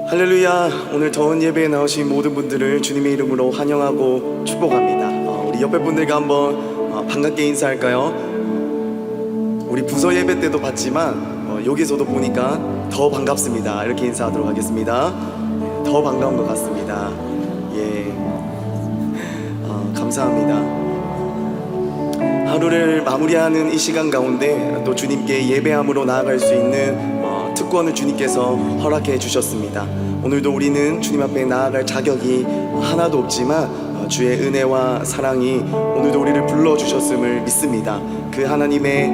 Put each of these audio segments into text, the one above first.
할렐루야. 오늘 더운 예배에 나오신 모든 분들을 주님의 이름으로 환영하고 축복합니다. 우리 옆에 분들과 한번 반갑게 인사할까요? 우리 부서 예배 때도 봤지만 여기서도 보니까 더 반갑습니다. 이렇게 인사하도록 하겠습니다. 더 반가운 것 같습니다. 예, 감사합니다. 하루를 마무리하는 이 시간 가운데 또 주님께 예배함으로 나아갈 수 있는 특권을 주님께서 허락해 주셨습니다. 오늘도 우리는 주님 앞에 나아갈 자격이 하나도 없지만 주의 은혜와 사랑이 오늘도 우리를 불러주셨음을 믿습니다. 그 하나님의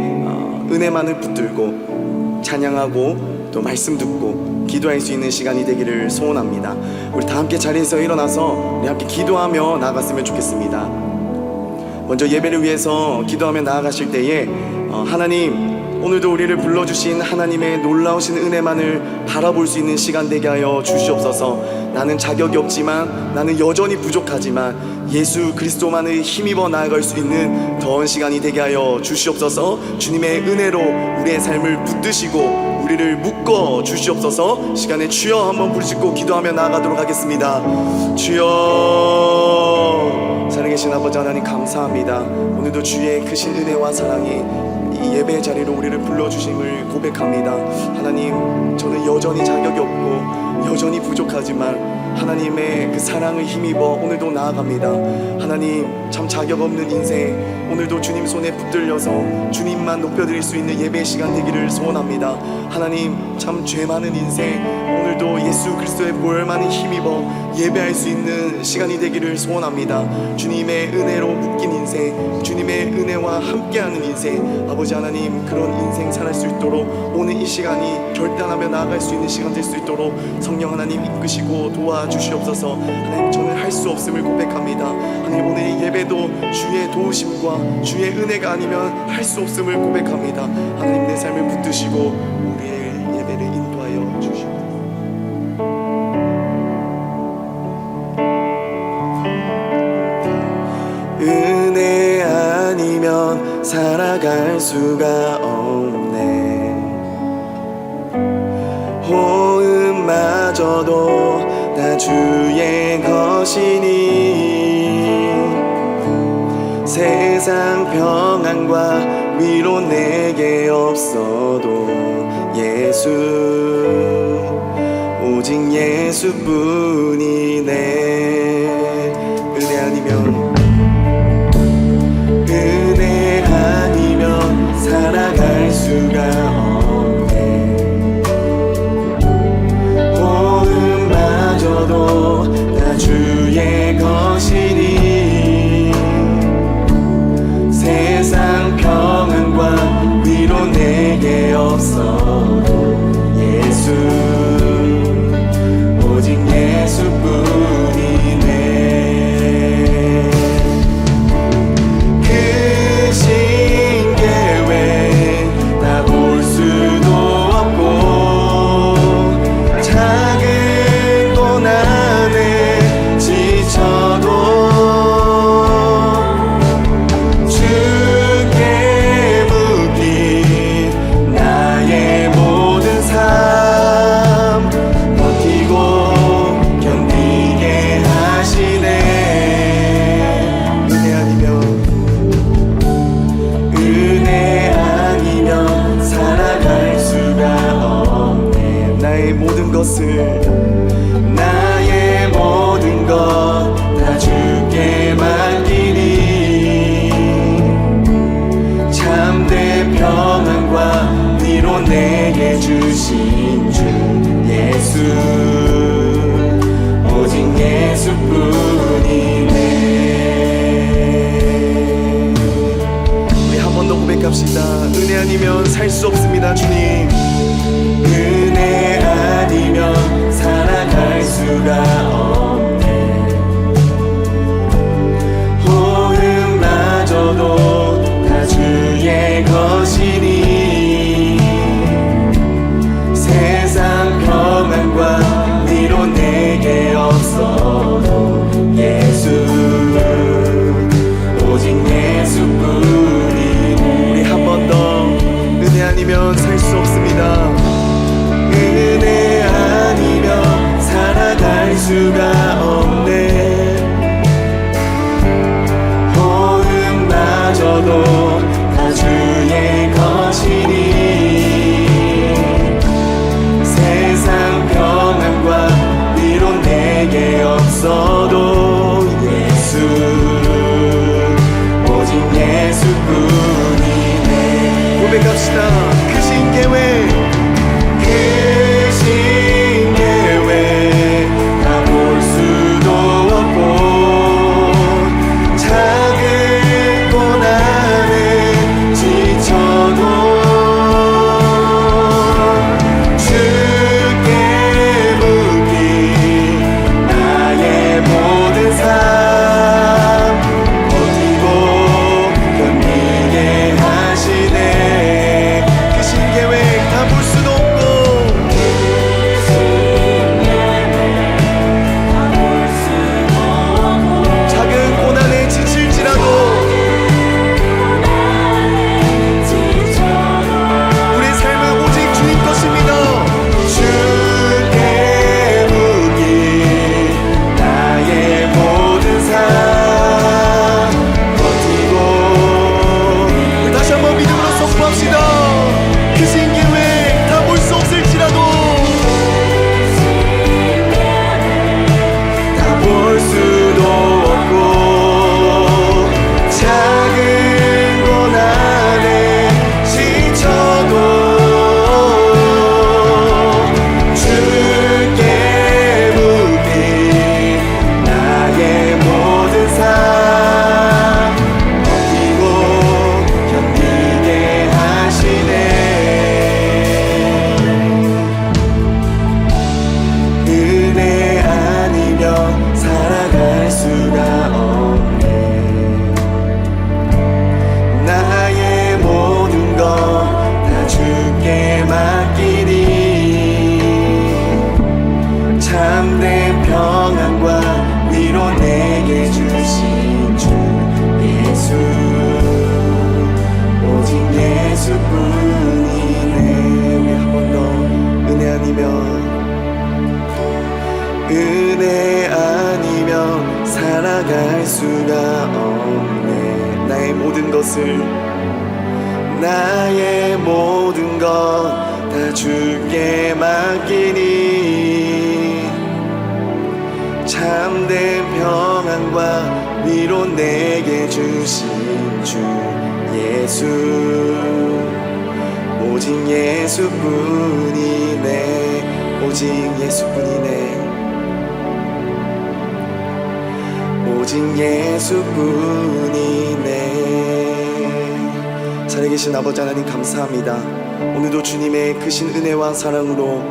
은혜만을 붙들고 찬양하고 또 말씀 듣고 기도할 수 있는 시간이 되기를 소원합니다. 우리 다 함께 자리에서 일어나서 우리 함께 기도하며 나아갔으면 좋겠습니다. 먼저 예배를 위해서 기도하며 나아가실 때에 하나님, 오늘도 우리를 불러주신 하나님의 놀라우신 은혜만을 바라볼 수 있는 시간 되게 하여 주시옵소서. 나는 자격이 없지만, 나는 여전히 부족하지만 예수 그리스도만을 힘입어 나아갈 수 있는 더운 시간이 되게 하여 주시옵소서. 주님의 은혜로 우리의 삶을 붙드시고 우리를 묶어 주시옵소서. 시간에 주여 한번 부르짖고 기도하며 나아가도록 하겠습니다. 주여. 살아계신 아버지 하나님 감사합니다. 오늘도 주의 크신 은혜와 사랑이 이 예배의 자리로 우리를 불러주심을 고백합니다. 하나님, 저는 여전히 자격이 없고 여전히 부족하지만 하나님의 그 사랑을 힘입어 오늘도 나아갑니다. 하나님, 참 자격 없는 인생, 오늘도 주님 손에 붙들려서 주님만 높여드릴 수 있는 예배의 시간 되기를 소원합니다. 하나님, 참 죄 많은 인생, 오늘도 예수 그리스도의 보혈만을 힘입어 예배할 수 있는 시간이 되기를 소원합니다. 주님의 은혜로 묶인 인생, 주님의 은혜와 함께하는 인생, 아버지 하나님, 그런 인생 살할 수 있도록 오늘 이 시간이 결단하며 나아갈 수 있는 시간 될 수 있도록 성령 하나님 이끄시고 도와주시옵소서. 하나님, 저는 할 수 없음을 고백합니다. 하나님, 오늘 이 예배도 주의 도우심과 주의 은혜가 아니면 할 수 없음을 고백합니다. 하나님, 내 삶을 붙드시고 우리의 예배를 인도하여 주시옵소서. 은혜 아니면 살아갈 수가 없네. 호흡마저도 다 주의 것이니 세상 평안과 위로 내게 없어도 예수, 오직 예수뿐이네. 은혜 아니면 살아갈 수가 없네. 호흡마저도 다 주의 것이니 세상 평안과 위로 내게 없어도 예수, 오직 예수뿐이네. 나의 모든 것 다 주께 맡기니 참된 평안과 위로 내게 주신 주 예수, 오직 예수뿐이네. 우리 한 번 더 고백합시다. 은혜 아니면 살 수 없습니다. 주님, 은혜 아니면 살아갈 수가 없네. 호흡마저도 다 주의 것이니 세상 평안과 위로 내게 없어도 예수, 오직 예수뿐이네. 우리 한 번 더, 은혜 아니면 살 수 없습니다. 고백합시다. 크신 계획, 크신 계획 다 볼 수도 없고 작은 고난에 지쳐도 주께 묻기 나의 모든 삶 버티고 견디게 하시네. 크신 계획 다 볼 수도 없고 작은 고난에 지칠지라도 우리의 삶은 오직 주님 것입니다. 주께 묻기 나의 모든 삶 버티고 우리 다시 한번 믿음으로 선포합시다. 크신 계획 다 볼 수 없을지라도 다 볼 수도 없고 작은 고난에 지쳐도 주께 묻기 나의 모든 삶 버티고 견디게 하시네. 은혜 아니면 살아갈 수가 없네. 나의 모든 것 다 주께 맡기니 참된 평안과 위로 내게 주신 주 예수 오직 예수뿐이네. 우리 한 번 더 은혜 아니면 은혜 아니면 살아갈 수가 없네. 나의 모든 것 다 주께 맡기니 참된 평안과 위로 내게 주신 주 예수 오직 예수뿐이네. 오직 예수뿐이네. 오직 예수뿐이네. 살아계신 아버지 하나님 감사합니다. 오늘도 주님의 크신 은혜와 사랑으로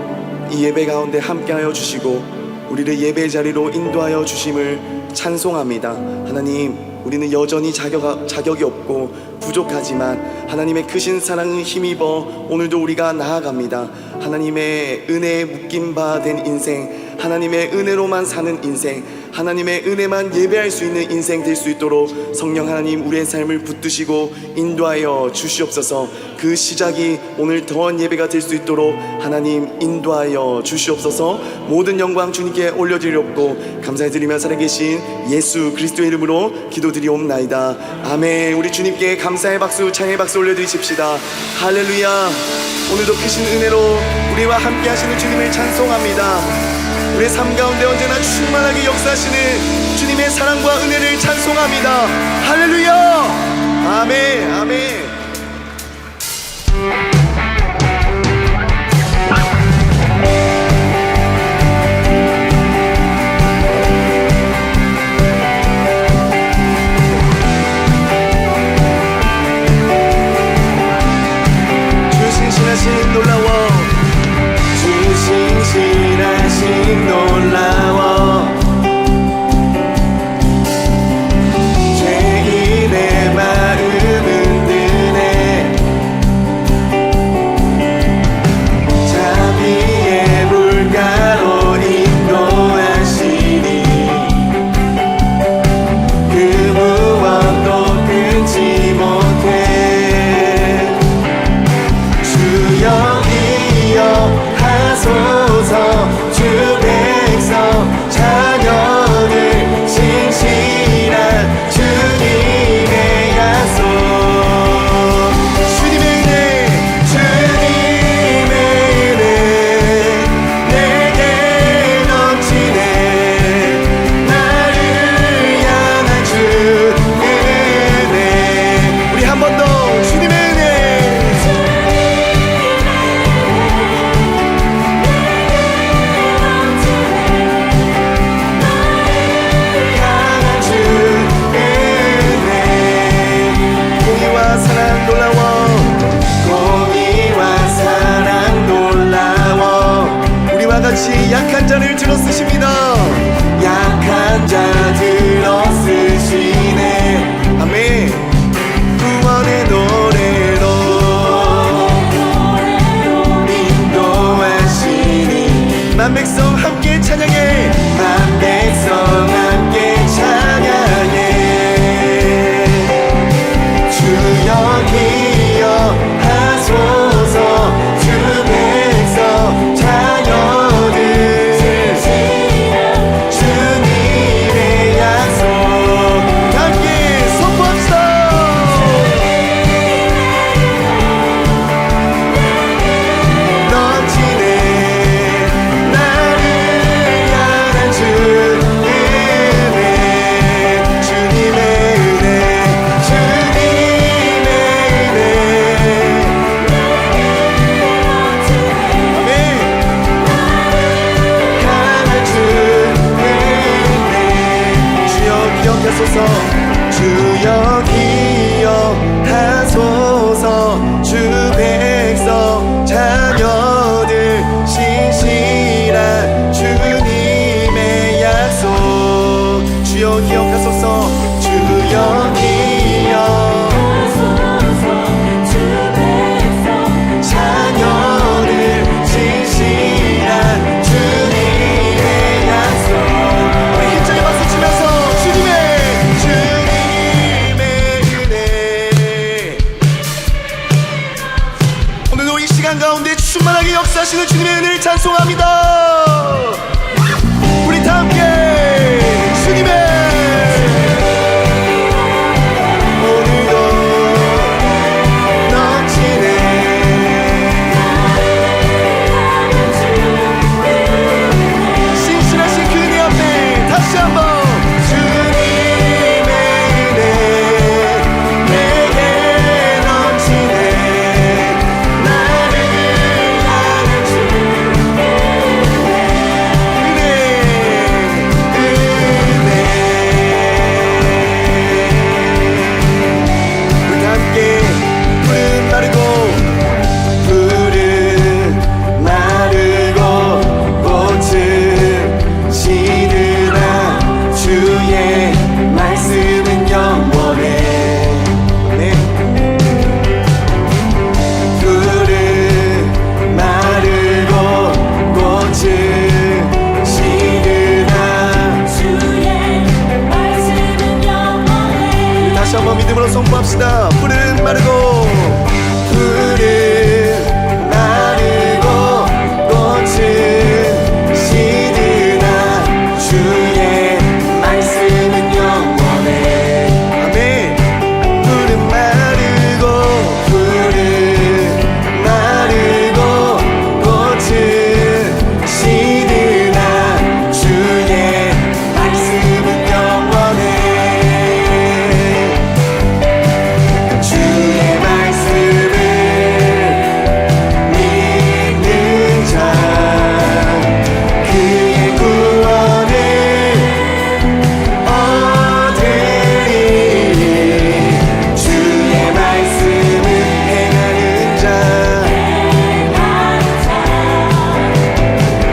이 예배 가운데 함께하여 주시고 우리를 예배 자리로 인도하여 주심을 찬송합니다. 하나님, 우리는 여전히 자격이 없고 부족하지만 하나님의 크신 사랑을 힘입어 오늘도 우리가 나아갑니다. 하나님의 은혜에 묶인 바 된 인생, 하나님의 은혜로만 사는 인생, 하나님의 은혜만 예배할 수 있는 인생 될 수 있도록 성령 하나님 우리의 삶을 붙드시고 인도하여 주시옵소서. 그 시작이 오늘 더한 예배가 될 수 있도록 하나님 인도하여 주시옵소서. 모든 영광 주님께 올려드리옵고 감사드리며 살아계신 예수 그리스도의 이름으로 기도드리옵나이다. 아멘. 우리 주님께 감사의 박수, 찬양의 박수 올려드리십시다. 할렐루야. 오늘도 크신 은혜로 우리와 함께 하시는 주님을 찬송합니다. 우리의 삶 가운데 언제나 충만하게 역사하시는 주님의 사랑과 은혜를 찬송합니다. 할렐루야. 아멘. 아멘. 주여 기억하소서 주 백성 만 백성 함께 찬양해. 만 백성 함께 찬양해. 주여 기여하소서. 주 백성 자녀들 주님의 약속 함께 선포합시다. 넘치네 나를 향한 주 은혜. 주님의 은혜 주님의 은혜. 아멘. 강한 주 은혜. 주여 기억하소서. 주여 기억하소서. 주 백성 자녀들 신실한 주님의 약속. 주여 기억하소서. 주여 기억 자녀들 신실한 주님의 약속. 우리 힘차게 박수 치면서 주님의 은혜. 오늘도 이 시간 가운데 충만하게 역사하시는 주님의 은혜를 찬송합니다. 우리 다 함께 주님의 오늘도 넘치네. 신실하신 그 은혜 앞에 다시 한번 주님의 은혜 내게 넘치네. 나를 향한 주 은혜. 우리 함께 푸른 마르고 푸른 마르고 꽃은 시드나 주의 말씀은 영원해. 네. 푸른 마르고 꽃은 시드나 다시 한번 믿음으로 선포합시다. 푸른 마르고 푸른 마르고 꽃은 시드나 주의 말씀은 영원해. 아멘. 푸른 마르고 푸른 마르고 꽃은 시드나 주의 말씀은 영원해. 주의 말씀을 믿는 자 그의 구원을 얻으리. 주의 말씀을 행하는 자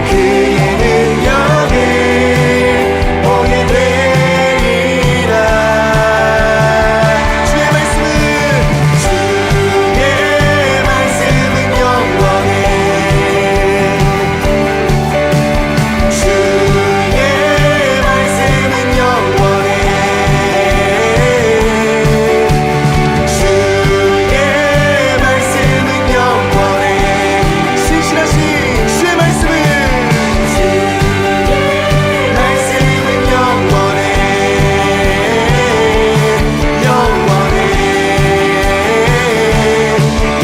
그의 능력을 보게 되리라. 주의 말씀은 영원해. 주의 말씀은 영원해. 주의 말씀은 영원해. 신실하신 주의 말씀은 영원해. 영원해.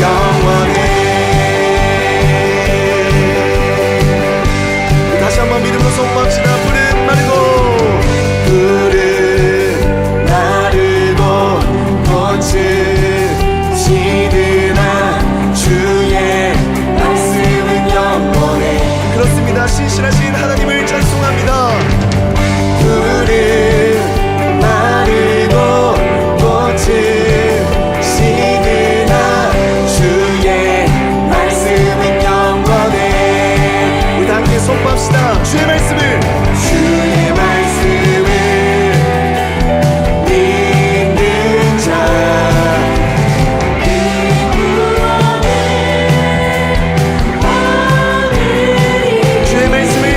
영원해. 다시 한번 믿음으로 선포합시다. 푸른 마르고 푸른 마르고 꽃은 시드나 주의 말씀은 영원해. 그렇습니다. 신실하신 하나님을 찬송합니다. 푸른 마르고 꽃은 시드나 주의 말씀은 영원해. 우리 다 함께 선포합시다. 주의 말씀을 믿는 자 주의 말씀을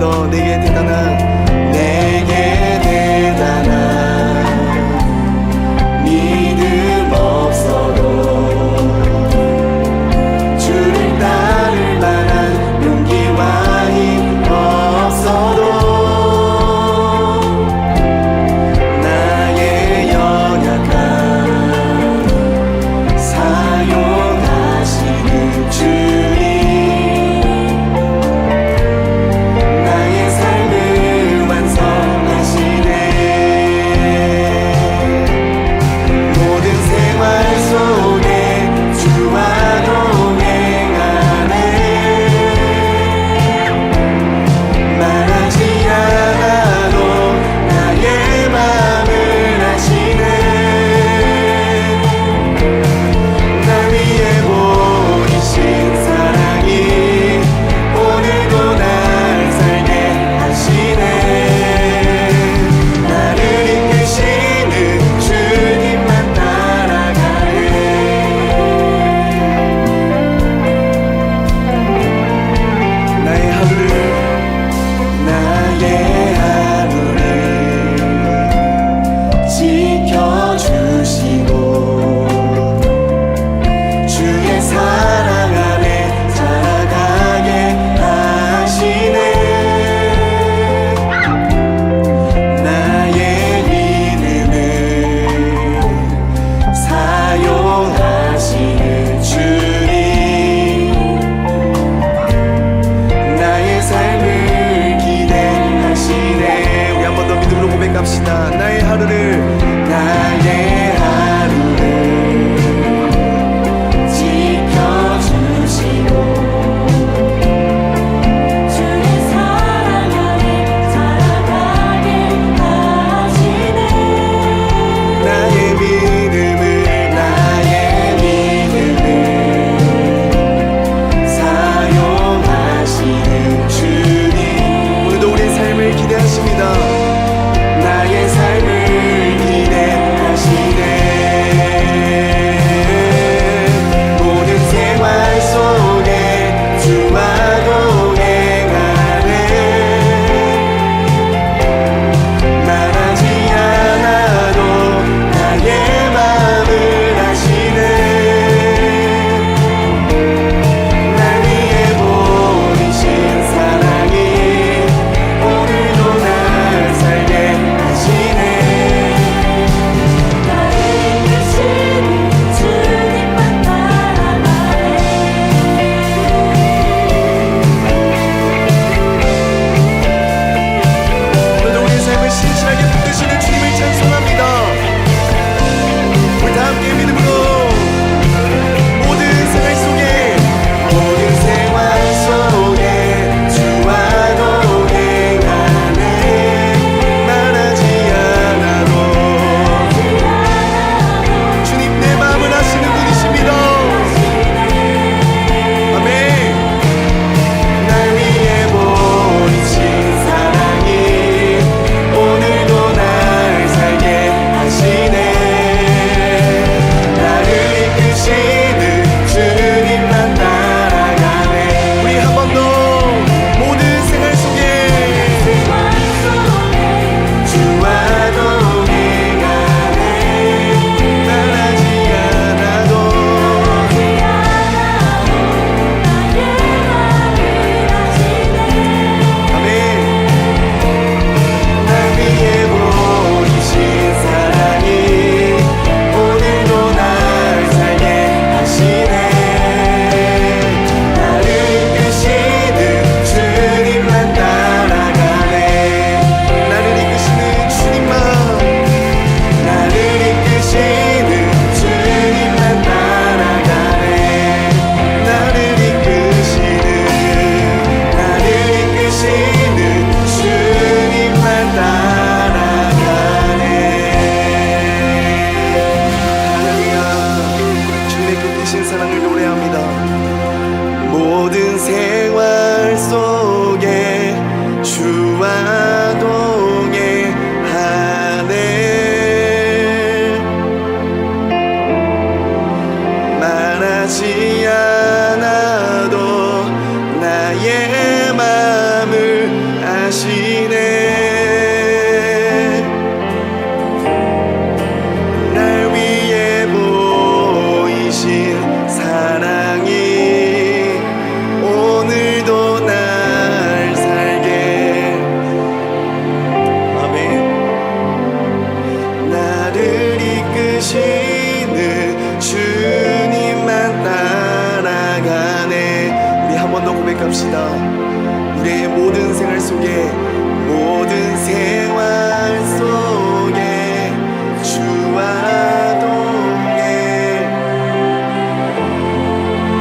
더 내게 대단한 믿음 없어도 주를 따를 만한 용기와 힘 없어도 나의 연약함 사용하시는 주님 나의 삶을 완성하시네 모든 생활 속에 주와 동행하네 말하지 않아도 나의 맘을 아시네 날 위해 보이신 사랑이 오늘도 날 살게 하시네 나를 이끄시는 주님만 따라가네 나의 하루를 지켜주시고 주의 사랑 안에 자라가게 하시네 나의 믿음을 사용하시는 주님 나의 삶을 기대하시네 우리 한 번 더 믿음으로 고백합시다 나의 하루를 지켜주시고 주의 사랑 안에 자라가게 하시네 나의 믿음을 사용하시는 주님 오늘도 우리의 삶을 기대하십니다 나의 삶을 기대하시네 모든 생활 속에 주와 동행하네 말하지 않아도 나의 맘을 아시네 날 위해 보이신 사랑이 오늘도 날 모든 생활 속에 주와 동행.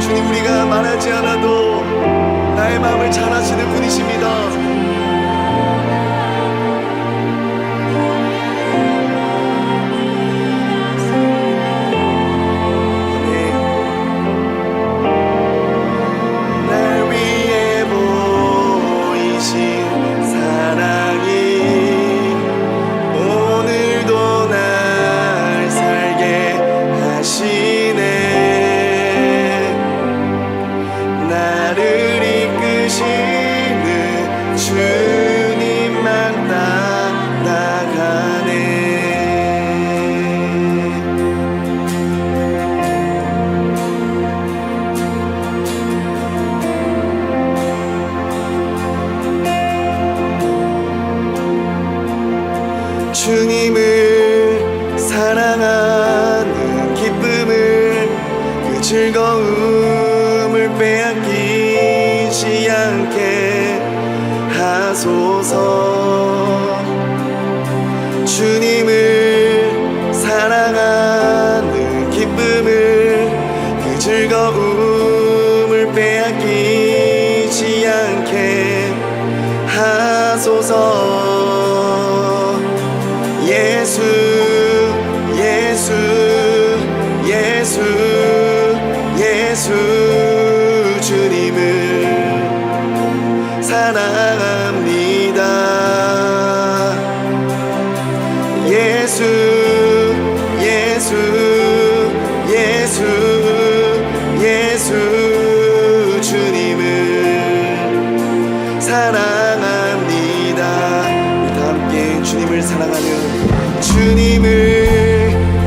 주님, 우리가 말하지 않아도 나의 마음을 잘 아시는 분이십니다. 주님만 따라가네. 주님을 사랑하는 기쁨을, 그 즐거움을 빼앗기지 않게 하소서. 주님을 사랑하는 기쁨을, 그 즐거움을 빼앗기지 않게 하소서. 예수 예수 예수 예수 주님을 사랑합니다. 예수 예수 예수 예수 주님을 사랑합니다. 우리 다 함께 주님을 사랑하는, 주님을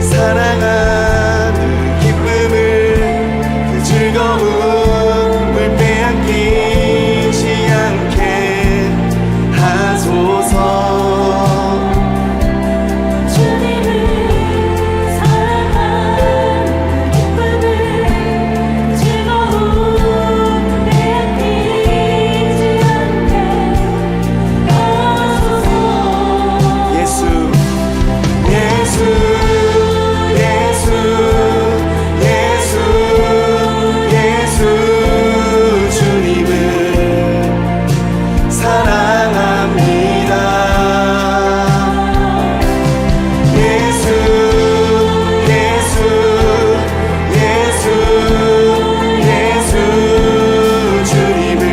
사랑하는 기쁨을, 그 즐거움을 빼앗기지 않게 하소서. 주님을 사랑하는 기쁨을, 즐거움을 빼앗기지 않게 하소서. 예수 예수 예수 예수 예수 주님을 사랑합니다. 예수 예수 예수 예수 주님을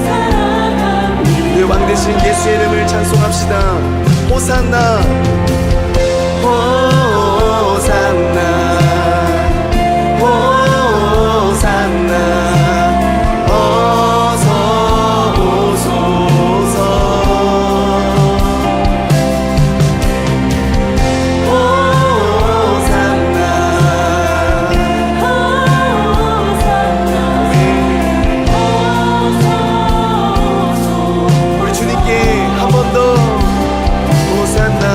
사랑합니다. 우리 왕 대신 예수의 이름을 찬송합시다. 호산나 호산나 호산나 어서 오소서. 호산나 우리 주님께 한 번 더 호산나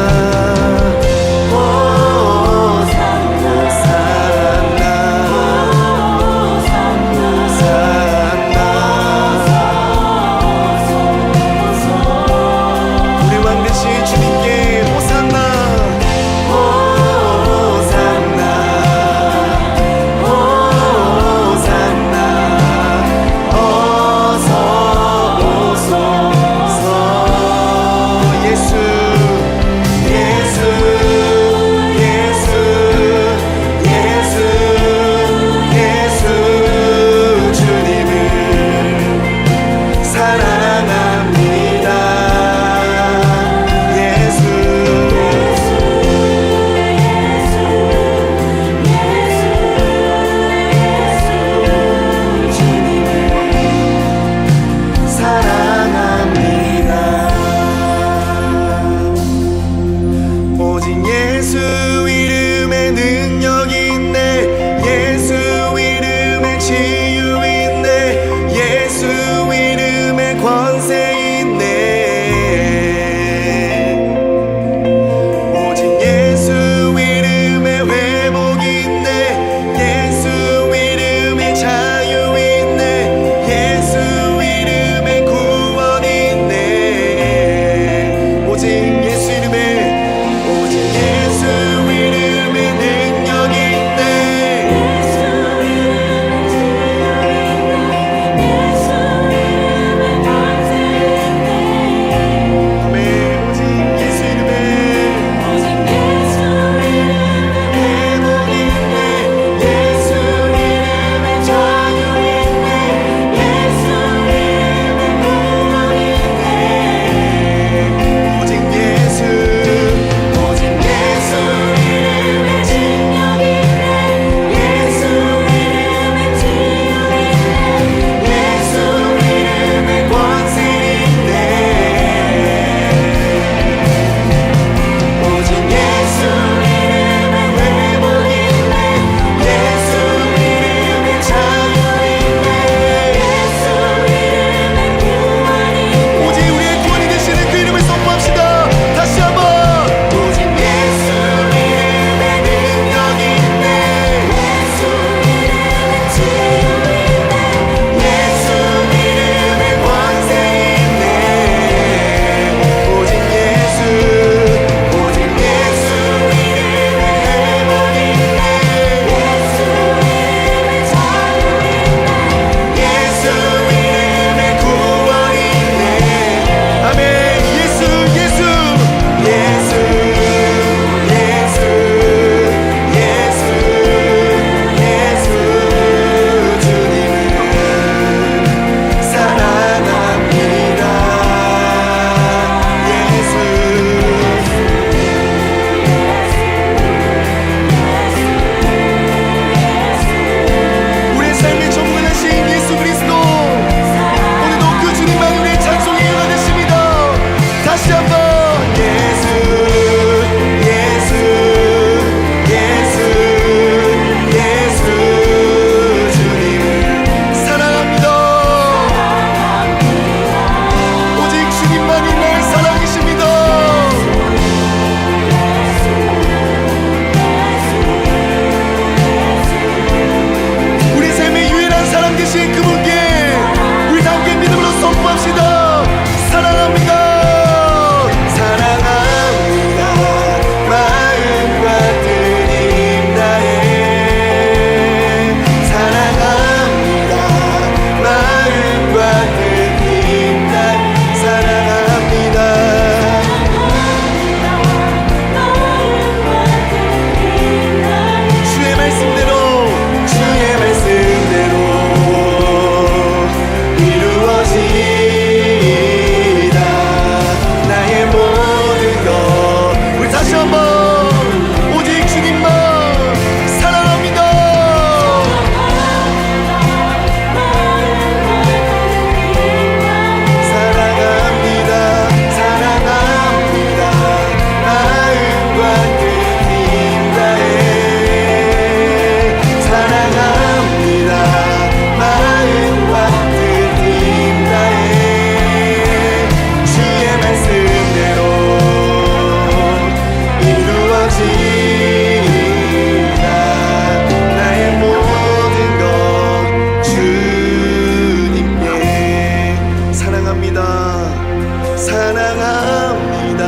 사랑합니다. 사랑합니다.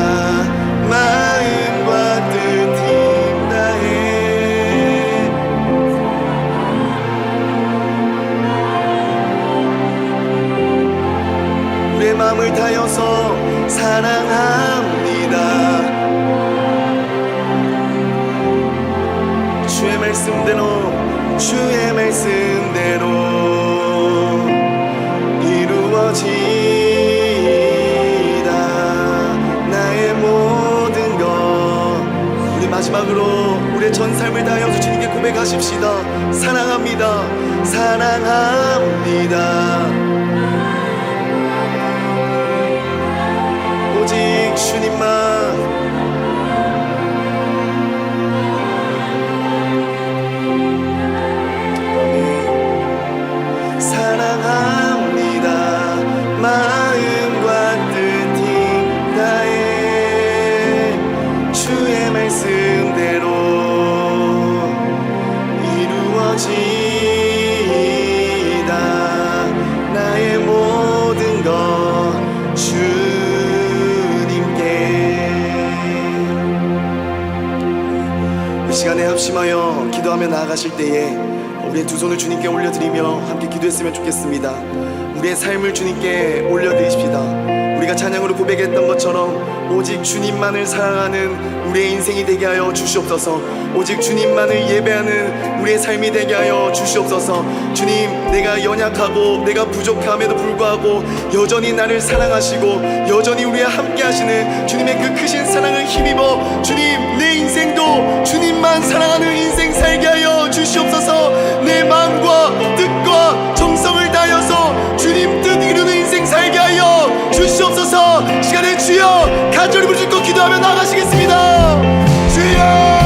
마음과 뜻 힘 다해 우리의 마음을 다여서 사랑합니다. 주의 말씀대로 주의 말씀대로 이루어지다. 나의 모든 것 우리 마지막으로 우리의 전 삶을 다하여서 주님께 고백하십시다. 사랑합니다. 사랑합니다. 오직 주님만 사랑합니다. 마음과 뜻 힘 다해 주의 말씀대로 이루어지다. 나의 모든 것 주님께. 이 시간에 합심하여 기도하며 나아가실 때에 우리의 두 손을 주님께 올려드리며 함께 기도했으면 좋겠습니다. 우리의 삶을 주님께 올려드리십시다. 우리가 찬양으로 고백했던 것처럼 오직 주님만을 사랑하는 우리의 인생이 되게 하여 주시옵소서. 오직 주님만을 예배하는 우리의 삶이 되게 하여 주시옵소서. 주님, 내가 연약하고 내가 부족함에도 불구하고 여전히 나를 사랑하시고 여전히 우리와 함께 하시는 주님의 그 크신 사랑을 힘입어 주님, 내 인생도 주님만 사랑하는 인생 살게 하여 주시옵소서. 내 마음과 뜻과 정성을 다하여서 주님 뜻 이루는 인생 살게 하여 주시옵소서. 시간에 주여 간절히 부르짖고 기도하며 나가시겠습니다. 주여.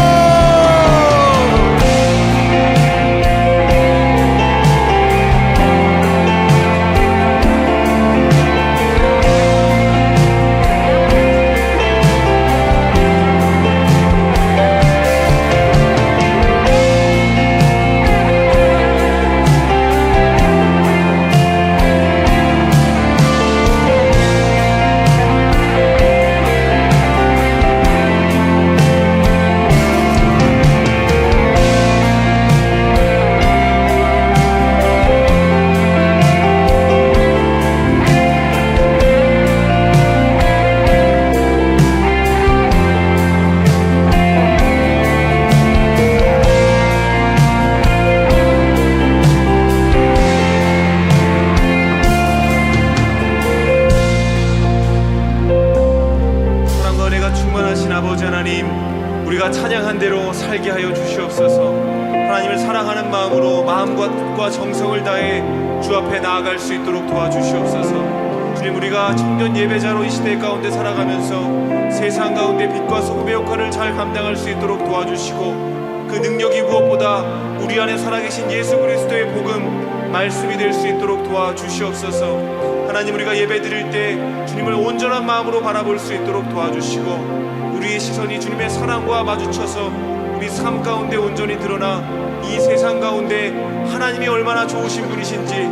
우리가 찬양한 대로 살게 하여 주시옵소서. 하나님을 사랑하는 마음으로 마음과 뜻과 정성을 다해 주 앞에 나아갈 수 있도록 도와주시옵소서. 주님, 우리가 청년 예배자로 이 시대 가운데 살아가면서 세상 가운데 빛과 소금의 역할을 잘 감당할 수 있도록 도와주시고 그 능력이 무엇보다 우리 안에 살아계신 예수 그리스도의 복음 말씀이 될 수 있도록 도와주시옵소서. 하나님, 우리가 예배 드릴 때 주님을 온전한 마음으로 바라볼 수 있도록 도와주시고 우리의 시선이 주님의 사랑과 마주쳐서 우리 삶 가운데 온전히 드러나 이 세상 가운데 하나님이 얼마나 좋으신 분이신지,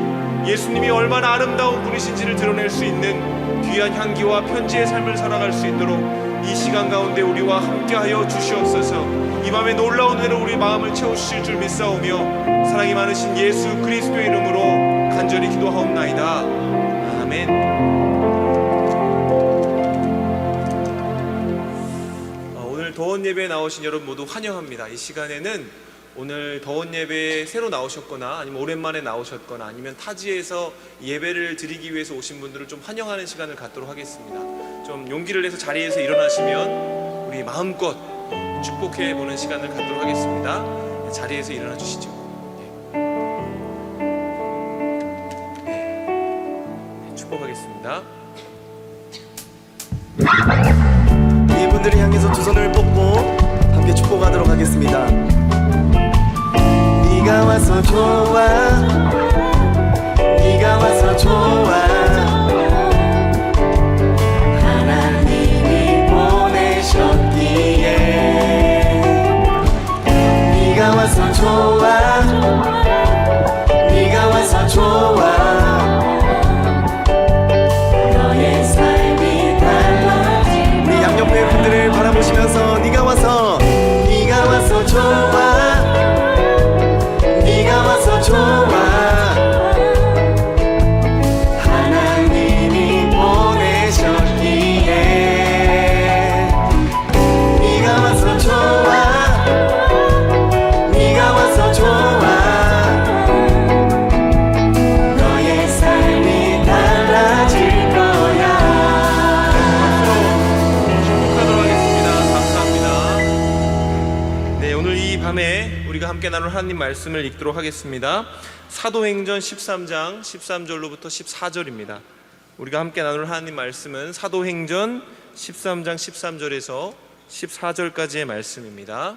예수님이 얼마나 아름다운 분이신지를 드러낼 수 있는 귀한 향기와 편지의 삶을 살아갈 수 있도록 이 시간 가운데 우리와 함께하여 주시옵소서. 이 밤에 놀라운 은혜로 우리 마음을 채우실 줄 믿사오며 사랑이 많으신 예수 그리스도의 이름으로 간절히 기도하옵나이다. 아멘. 오늘 더운 예배에 나오신 여러분 모두 환영합니다. 이 시간에는 오늘 더운 예배에 새로 나오셨거나 아니면 오랜만에 나오셨거나 아니면 타지에서 예배를 드리기 위해서 오신 분들을 좀 환영하는 시간을 갖도록 하겠습니다. 좀 용기를 내서 자리에서 일어나시면 우리 마음껏 축복해 보는 시간을 갖도록 하겠습니다. 자리에서 일어나 주시죠. 축복하겠습니다. 이분들을 향해서 두 손을 뻗고 함께 축복하도록 하겠습니다. 네가 와서 좋아, 네가 와서 좋아, 하나님이 보내셨기에. 네가 와서 좋아, 네가 와서 좋아, 함께 나눌 하나님 말씀을 읽도록 하겠습니다. 사도행전 13장 13절로부터 14절입니다. 우리가 함께 나눌 하나님 말씀은 사도행전 13장 13절에서 14절까지의 말씀입니다.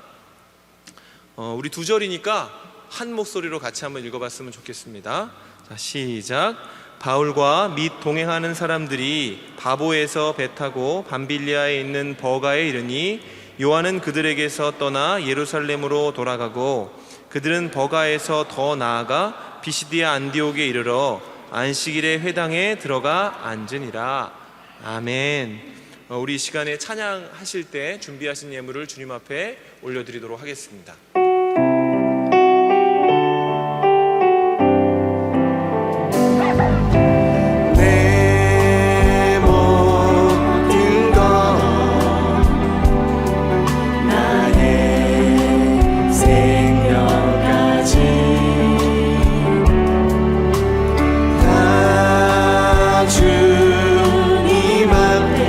우리 두 절이니까 한 목소리로 같이 한번 읽어봤으면 좋겠습니다. 자, 시작. 바울과 및 동행하는 사람들이 바보에서 배 타고 밤빌리아에 있는 버가에 이르니 요한은 그들에게서 떠나 예루살렘으로 돌아가고 그들은 버가에서 더 나아가 비시디아 안디옥에 이르러 안식일의 회당에 들어가 앉으니라. 아멘. 우리 이 시간에 찬양하실 때 준비하신 예물을 주님 앞에 올려드리도록 하겠습니다. 내 모든 것 나의 생명까지 다 주님 앞에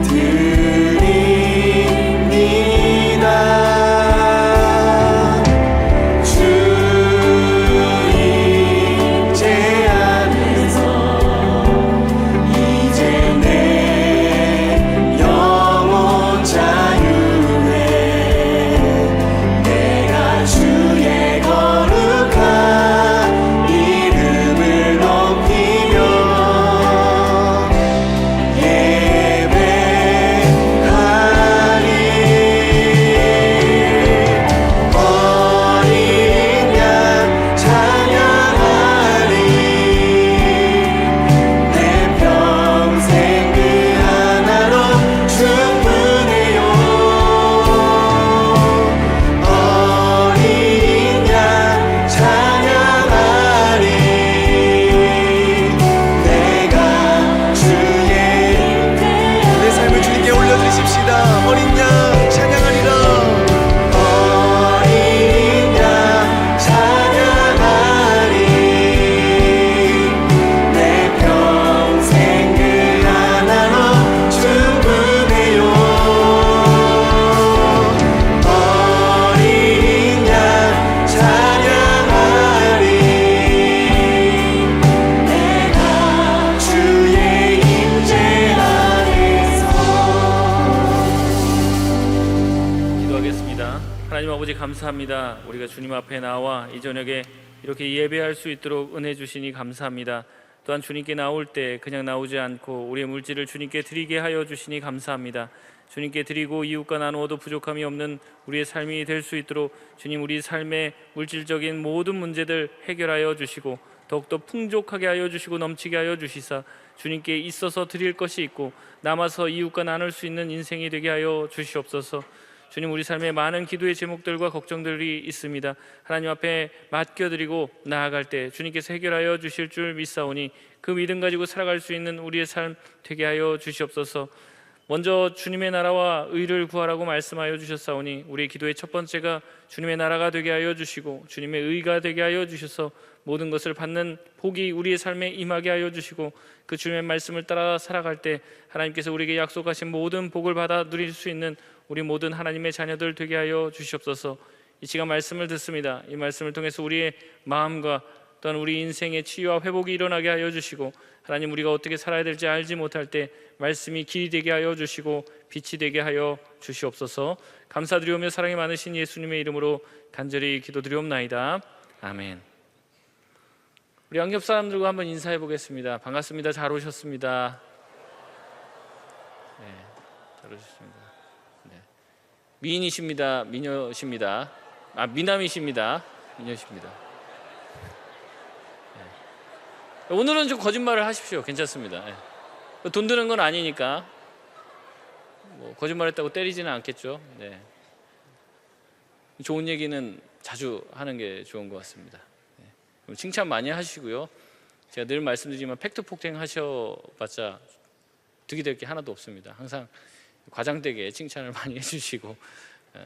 드립니다. 주 임재 안에서 이제 내 영혼 자유해. 내가 주의 거룩한 이름을 높이며 예배하리. 어린 양 찬양하리. 내 평생 그 하나로 충분해요. 어린 양 찬양하리. 내가 주의 내 삶을 주님께 올려드리십시다. 어린 양 찬양하리라. 어린 양 찬양하리. 내 평생 그 하나로 충분해요. 어린 양 찬양하리. 내가 주의 임재 안에서. 기도하겠습니다. 하나님 아버지 감사합니다. 우리가 주님 앞에 나와 이 저녁에 이렇게 예배할 수 있도록 은혜 주시니 감사합니다. 또한 주님께 나올 때 그냥 나오지 않고 우리의 물질을 주님께 드리게 하여 주시니 감사합니다. 주님께 드리고 이웃과 나누어도 부족함이 없는 우리의 삶이 될 수 있도록 주님 우리 삶의 물질적인 모든 문제들 해결하여 주시고 더욱더 풍족하게 하여 주시고 넘치게 하여 주시사 주님께 있어서 드릴 것이 있고 남아서 이웃과 나눌 수 있는 인생이 되게 하여 주시옵소서. 주님 우리 삶에 많은 기도의 제목들과 걱정들이 있습니다. 하나님 앞에 맡겨드리고 나아갈 때 주님께서 해결하여 주실 줄 믿사오니 그 믿음 가지고 살아갈 수 있는 우리의 삶 되게 하여 주시옵소서. 먼저 주님의 나라와 의를 구하라고 말씀하여 주셨사오니 우리의 기도의 첫 번째가 주님의 나라가 되게 하여 주시고 주님의 의가 되게 하여 주셔서 모든 것을 받는 복이 우리의 삶에 임하게 하여 주시고 그 주님의 말씀을 따라 살아갈 때 하나님께서 우리에게 약속하신 모든 복을 받아 누릴 수 있는 우리 모든 하나님의 자녀들 되게 하여 주시옵소서. 이 시간 말씀을 듣습니다. 이 말씀을 통해서 우리의 마음과 또한 우리 인생의 치유와 회복이 일어나게 하여 주시고 하나님 우리가 어떻게 살아야 될지 알지 못할 때 말씀이 길이 되게 하여 주시고 빛이 되게 하여 주시옵소서. 감사드리오며 사랑이 많으신 예수님의 이름으로 간절히 기도드리옵나이다. 아멘. 우리 양옆 사람들과 한번 인사해 보겠습니다. 반갑습니다. 잘 오셨습니다. 네, 잘 오셨습니다. 네. 미인이십니다. 미녀십니다. 미남이십니다. 미녀십니다. 네. 오늘은 좀 거짓말을 하십시오. 괜찮습니다. 네. 돈 드는 건 아니니까 뭐 거짓말했다고 때리지는 않겠죠. 네. 좋은 얘기는 자주 하는 게 좋은 것 같습니다. 칭찬 많이 하시고요. 제가 늘 말씀드리지만 팩트 폭행 하셔봤자 득이 될 게 하나도 없습니다. 항상 과장되게 칭찬을 많이 해주시고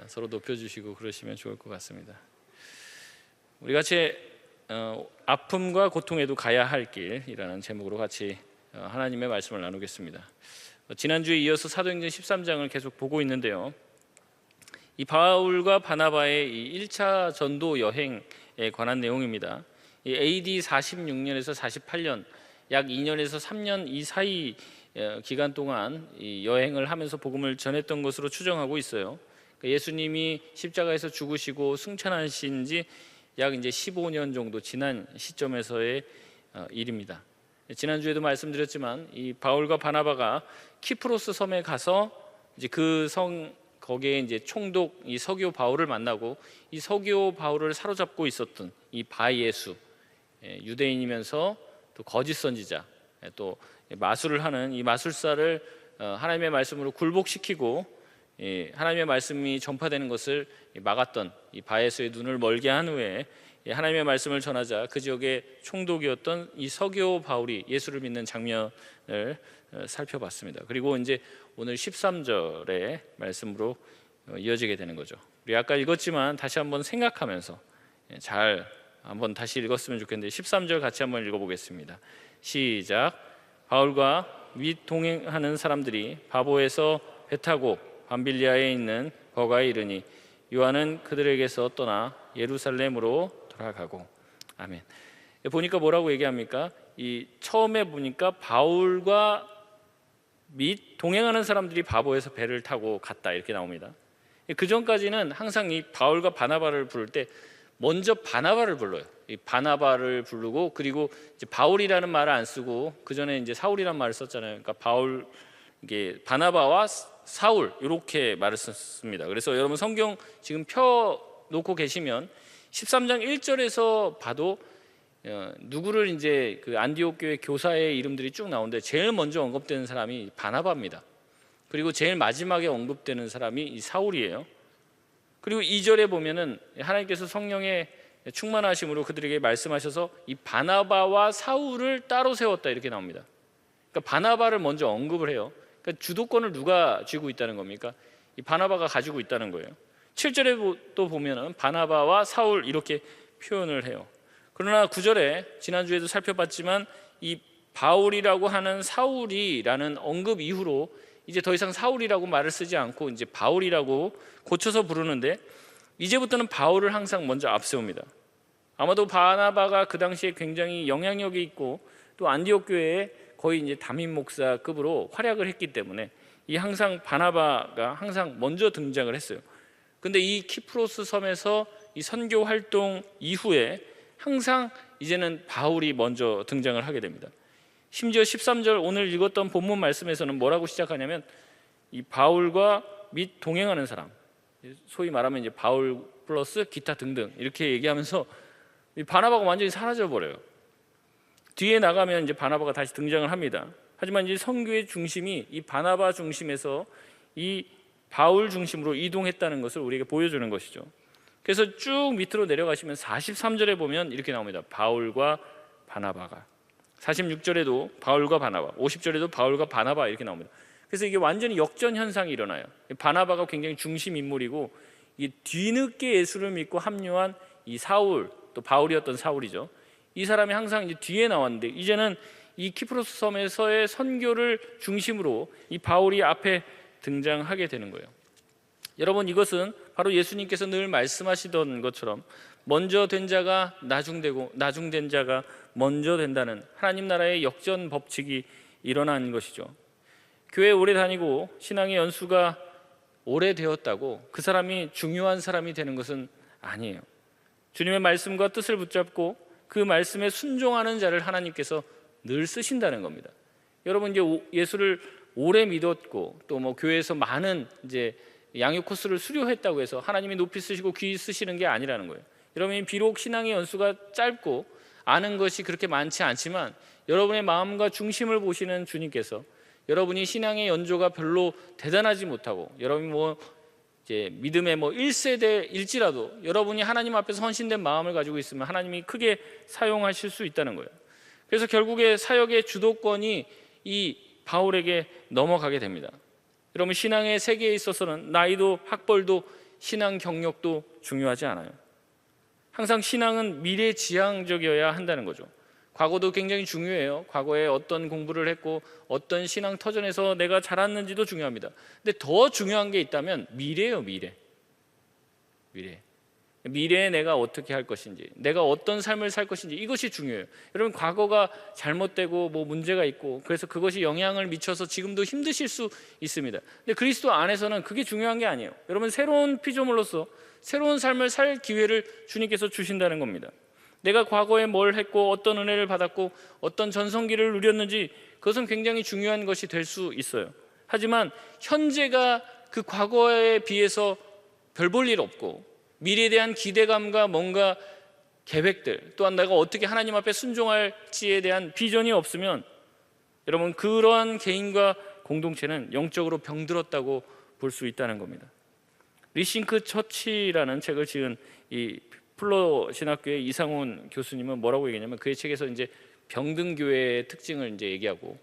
서로 높여주시고 그러시면 좋을 것 같습니다. 우리 같이 아픔과 고통에도 가야 할 길이라는 제목으로 같이 하나님의 말씀을 나누겠습니다. 지난주에 이어서 사도행전 13장을 계속 보고 있는데요. 이 바울과 바나바의 이 1차 전도 여행에 관한 내용입니다. 이 AD 46년에서 48년, 약 2년에서 3년 이 사이 기간 동안 이 여행을 하면서 복음을 전했던 것으로 추정하고 있어요. 예수님이 십자가에서 죽으시고 승천하신 지 약 이제 15년 정도 지난 시점에서의 일입니다. 지난주에도 말씀드렸지만 이 바울과 바나바가 키프로스 섬에 가서 이제 그 성 거기에 이제 총독 이 서기오 바울을 만나고 이 서기오 바울을 사로잡고 있었던 이 바예수, 유대인이면서 또 거짓 선지자, 또 마술을 하는 이 마술사를 하나님의 말씀으로 굴복시키고 하나님의 말씀이 전파되는 것을 막았던 이 바예수의 눈을 멀게 한 후에 하나님의 말씀을 전하자 그 지역의 총독이었던 이 서기오 바울이 예수를 믿는 장면을 살펴봤습니다. 그리고 이제 오늘 13절의 말씀으로 이어지게 되는 거죠. 우리 아까 읽었지만 다시 한번 생각하면서 잘 한번 다시 읽었으면 좋겠는데 13절 같이 한번 읽어보겠습니다. 시작. 바울과 및 동행하는 사람들이 바보에서 배 타고 밤빌리아에 있는 버가에 이르니 요한은 그들에게서 떠나 예루살렘으로 돌아가고. 아멘. 보니까 뭐라고 얘기합니까? 이 처음에 보니까 바울과 및 동행하는 사람들이 바보에서 배를 타고 갔다 이렇게 나옵니다. 그 전까지는 항상 이 바울과 바나바를 부를 때 먼저 바나바를 불러요. 이 바나바를 부르고 그리고 이제 바울이라는 말을 안 쓰고 그 전에 이제 사울이라는 말을 썼잖아요. 그러니까 바울 이게 바나바와 사울 이렇게 말을 썼습니다. 그래서 여러분 성경 지금 펴 놓고 계시면 13장 1절에서 봐도 누구를 이제 그 안디옥 교회 교사의 이름들이 쭉 나오는데 제일 먼저 언급되는 사람이 바나바입니다. 그리고 제일 마지막에 언급되는 사람이 이 사울이에요. 그리고 2절에 보면은 하나님께서 성령의 충만하심으로 그들에게 말씀하셔서 이 바나바와 사울을 따로 세웠다 이렇게 나옵니다. 그러니까 바나바를 먼저 언급을 해요. 그러니까 주도권을 누가 쥐고 있다는 겁니까? 이 바나바가 가지고 있다는 거예요. 7절에 또 보면은 바나바와 사울 이렇게 표현을 해요. 그러나 9절에 지난주에도 살펴봤지만 이 바울이라고 하는 사울이라는 언급 이후로 이제 더 이상 사울이라고 말을 쓰지 않고 이제 바울이라고 고쳐서 부르는데 이제부터는 바울을 항상 먼저 앞세웁니다. 아마도 바나바가 그 당시에 굉장히 영향력이 있고 또 안디옥 교회에 거의 이제 담임 목사급으로 활약을 했기 때문에 이 항상 바나바가 항상 먼저 등장을 했어요. 근데 이 키프로스 섬에서 이 선교 활동 이후에 항상 이제는 바울이 먼저 등장을 하게 됩니다. 심지어 13절 오늘 읽었던 본문 말씀에서는 뭐라고 시작하냐면 이 바울과 및 동행하는 사람, 소위 말하면 이제 바울 플러스 기타 등등 이렇게 얘기하면서 이 바나바가 완전히 사라져 버려요. 뒤에 나가면 이제 바나바가 다시 등장을 합니다. 하지만 이제 선교의 중심이 이 바나바 중심에서 이 바울 중심으로 이동했다는 것을 우리에게 보여주는 것이죠. 그래서 쭉 밑으로 내려가시면 43절에 보면 이렇게 나옵니다. 바울과 바나바가. 46절에도 바울과 바나바, 50절에도 바울과 바나바 이렇게 나옵니다. 그래서 이게 완전히 역전 현상이 일어나요. 바나바가 굉장히 중심 인물이고 이 뒤늦게 예수를 믿고 합류한 이 사울, 또 바울이었던 사울이죠. 이 사람이 항상 이제 뒤에 나왔는데 이제는 이 키프로스 섬에서의 선교를 중심으로 이 바울이 앞에 등장하게 되는 거예요. 여러분 이것은 바로 예수님께서 늘 말씀하시던 것처럼 먼저 된 자가 나중되고 나중된 자가 먼저 된다는 하나님 나라의 역전 법칙이 일어난 것이죠. 교회 오래 다니고 신앙의 연수가 오래되었다고 그 사람이 중요한 사람이 되는 것은 아니에요. 주님의 말씀과 뜻을 붙잡고 그 말씀에 순종하는 자를 하나님께서 늘 쓰신다는 겁니다. 여러분 이제 예수를 오래 믿었고 또 뭐 교회에서 많은 이제 양육 코스를 수료했다고 해서 하나님이 높이 쓰시고 귀히 쓰시는 게 아니라는 거예요. 여러분이 비록 신앙의 연수가 짧고 아는 것이 그렇게 많지 않지만 여러분의 마음과 중심을 보시는 주님께서 여러분이 신앙의 연조가 별로 대단하지 못하고 여러분이 뭐 이제 믿음의 뭐 1세대일지라도 여러분이 하나님 앞에서 헌신된 마음을 가지고 있으면 하나님이 크게 사용하실 수 있다는 거예요. 그래서 결국에 사역의 주도권이 이 바울에게 넘어가게 됩니다. 여러분 신앙의 세계에 있어서는 나이도 학벌도 신앙 경력도 중요하지 않아요. 항상 신앙은 미래지향적이어야 한다는 거죠. 과거도 굉장히 중요해요. 과거에 어떤 공부를 했고 어떤 신앙 터전에서 내가 자랐는지도 중요합니다. 근데 더 중요한 게 있다면 미래예요. 미래. 미래에 내가 어떻게 할 것인지, 내가 어떤 삶을 살 것인지, 이것이 중요해요. 여러분, 과거가 잘못되고 뭐 문제가 있고 그래서 그것이 영향을 미쳐서 지금도 힘드실 수 있습니다. 근데 그리스도 안에서는 그게 중요한 게 아니에요. 여러분, 새로운 피조물로서 새로운 삶을 살 기회를 주님께서 주신다는 겁니다. 내가 과거에 뭘 했고 어떤 은혜를 받았고 어떤 전성기를 누렸는지, 그것은 굉장히 중요한 것이 될 수 있어요. 하지만 현재가 그 과거에 비해서 별 볼 일 없고 미래에 대한 기대감과 뭔가 계획들, 또한 내가 어떻게 하나님 앞에 순종할지에 대한 비전이 없으면 여러분, 그러한 개인과 공동체는 영적으로 병들었다고 볼 수 있다는 겁니다. 리싱크 처치라는 책을 지은 이 플러 신학교의 이상훈 교수님은 뭐라고 얘기냐면, 그의 책에서 이제 병등교회의 특징을 이제 얘기하고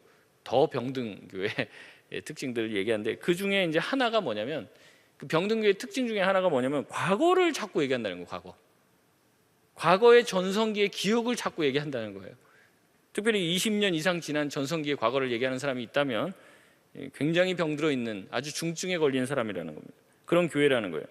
더 병등교회의 특징들을 얘기하는데, 그 중에 이제 하나가 뭐냐면, 그 병등교의 특징 중에 하나가 뭐냐면 과거를 자꾸 얘기한다는 거예요. 과거의 전성기의 기억을 자꾸 얘기한다는 거예요. 특별히 20년 이상 지난 전성기의 과거를 얘기하는 사람이 있다면 굉장히 병들어 있는, 아주 중증에 걸린 사람이라는 겁니다. 그런 교회라는 거예요.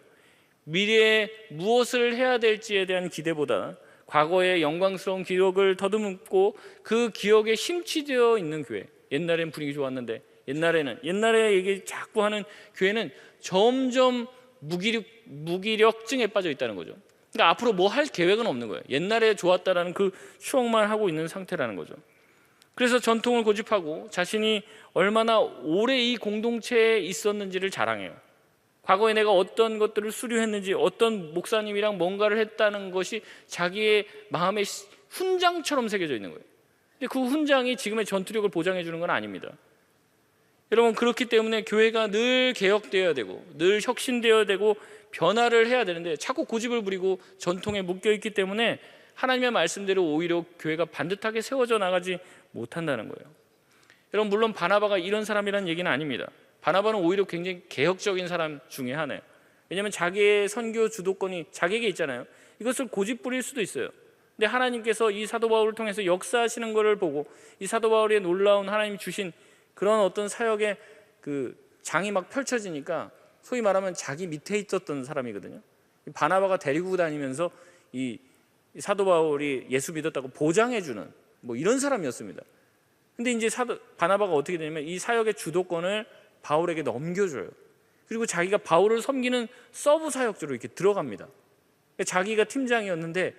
미래에 무엇을 해야 될지에 대한 기대보다 과거의 영광스러운 기억을 더듬고 그 기억에 심취되어 있는 교회, 옛날엔 분위기 좋았는데 옛날에 얘기 자꾸 하는 교회는 점점 무기력증에 빠져 있다는 거죠. 그러니까 앞으로 뭐 할 계획은 없는 거예요. 옛날에 좋았다라는 그 추억만 하고 있는 상태라는 거죠. 그래서 전통을 고집하고 자신이 얼마나 오래 이 공동체에 있었는지를 자랑해요. 과거에 내가 어떤 것들을 수료했는지, 어떤 목사님이랑 뭔가를 했다는 것이 자기의 마음의 훈장처럼 새겨져 있는 거예요. 근데 그 훈장이 지금의 전투력을 보장해 주는 건 아닙니다. 여러분, 그렇기 때문에 교회가 늘 개혁되어야 되고 늘 혁신되어야 되고 변화를 해야 되는데 자꾸 고집을 부리고 전통에 묶여있기 때문에 하나님의 말씀대로 오히려 교회가 반듯하게 세워져 나가지 못한다는 거예요. 여러분, 물론 바나바가 이런 사람이라는 얘기는 아닙니다. 바나바는 오히려 굉장히 개혁적인 사람 중에 하나예요. 왜냐하면 자기의 선교 주도권이 자기에게 있잖아요. 이것을 고집 부릴 수도 있어요. 근데 하나님께서 이 사도 바울을 통해서 역사하시는 것을 보고 이 사도 바울의 놀라운 하나님이 주신 그런 어떤 사역의 그 장이 막 펼쳐지니까, 소위 말하면 자기 밑에 있었던 사람이거든요. 바나바가 데리고 다니면서 이 사도 바울이 예수 믿었다고 보장해주는 뭐 이런 사람이었습니다. 근데 이제 바나바가 어떻게 되냐면 이 사역의 주도권을 바울에게 넘겨줘요. 그리고 자기가 바울을 섬기는 서브 사역자로 이렇게 들어갑니다. 그러니까 자기가 팀장이었는데,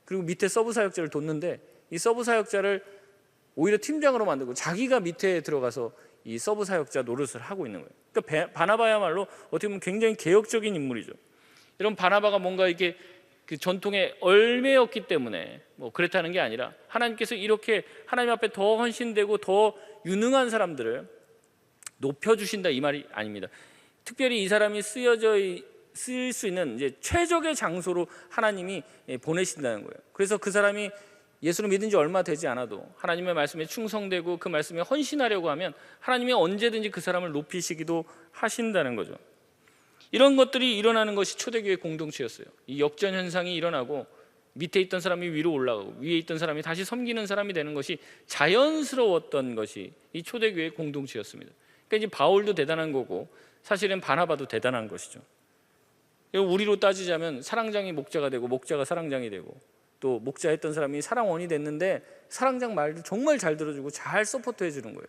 그리고 밑에 서브 사역자를 뒀는데 이 서브 사역자를 오히려 팀장으로 만들고 자기가 밑에 들어가서 이 서브 사역자 노릇을 하고 있는 거예요. 그러니까 바나바야말로 어떻게 보면 굉장히 개혁적인 인물이죠. 여러분, 바나바가 뭔가 이렇게 그 전통에 얽매였기 때문에 뭐 그랬다는 게 아니라, 하나님께서 이렇게 하나님 앞에 더 헌신되고 더 유능한 사람들을 높여주신다, 이 말이 아닙니다. 특별히 이 사람이 쓰일 수 있는 이제 최적의 장소로 하나님이 보내신다는 거예요. 그래서 그 사람이 예수를 믿은 지 얼마 되지 않아도 하나님의 말씀에 충성되고 그 말씀에 헌신하려고 하면 하나님이 언제든지 그 사람을 높이시기도 하신다는 거죠. 이런 것들이 일어나는 것이 초대교회 공동체였어요. 이 역전 현상이 일어나고 밑에 있던 사람이 위로 올라가고 위에 있던 사람이 다시 섬기는 사람이 되는 것이 자연스러웠던 것이 이 초대교회 공동체였습니다. 그러니까 이제 바울도 대단한 거고 사실은 바나바도 대단한 것이죠. 우리로 따지자면 사랑장이 목자가 되고 목자가 사랑장이 되고, 또 목자했던 사람이 사랑원이 됐는데 사랑장 말도 정말 잘 들어주고 잘 서포트해 주는 거예요.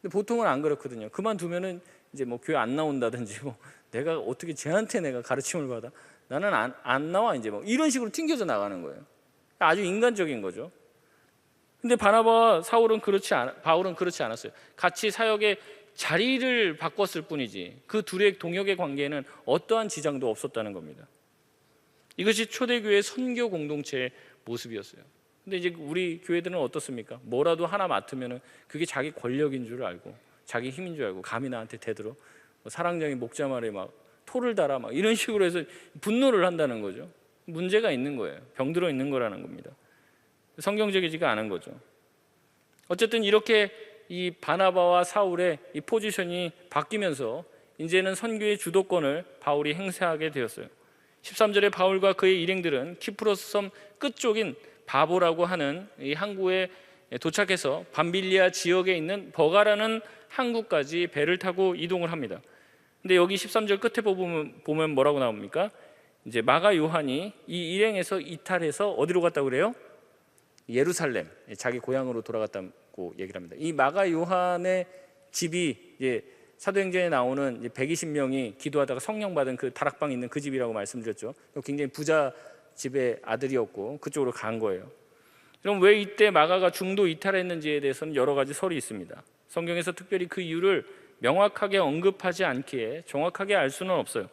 근데 보통은 안 그렇거든요. 그만두면은 이제 뭐 교회 안 나온다든지, 뭐 내가 어떻게 쟤한테 내가 가르침을 받아, 나는 안 나와, 이제 뭐 이런 식으로 튕겨져 나가는 거예요. 아주 인간적인 거죠. 근데 바울은 그렇지 않았어요. 같이 사역의 자리를 바꿨을 뿐이지 그 둘의 동역의 관계에는 어떠한 지장도 없었다는 겁니다. 이것이 초대교회 선교 공동체의 모습이었어요. 근데 이제 우리 교회들은 어떻습니까? 뭐라도 하나 맡으면 그게 자기 권력인 줄 알고 자기 힘인 줄 알고 감히 나한테 대들어, 사랑장이 목자 말에 막 토를 달아 막 이런 식으로 해서 분노를 한다는 거죠. 문제가 있는 거예요. 병들어 있는 거라는 겁니다. 성경적이지가 않은 거죠. 어쨌든 이렇게 이 바나바와 사울의 이 포지션이 바뀌면서 이제는 선교의 주도권을 바울이 행사하게 되었어요. 13절에 바울과 그의 일행들은 키프로스 섬 끝쪽인 바보라고 하는 이 항구에 도착해서 밤빌리아 지역에 있는 버가라는 항구까지 배를 타고 이동을 합니다. 근데 여기 13절 끝에 보면 뭐라고 나옵니까? 이제 마가 요한이 이 일행에서 이탈해서 어디로 갔다고 그래요? 예루살렘, 자기 고향으로 돌아갔다고 얘기를 합니다. 이 마가 요한의 집이 이제 사도행전에 나오는 이제 120명이 기도하다가 성령 받은 그 다락방 있는 그 집이라고 말씀드렸죠. 굉장히 부자 집의 아들이었고 그쪽으로 간 거예요. 그럼 왜 이때 마가가 중도 이탈했는지에 대해서는 여러 가지 설이 있습니다. 성경에서 특별히 그 이유를 명확하게 언급하지 않기에 정확하게 알 수는 없어요.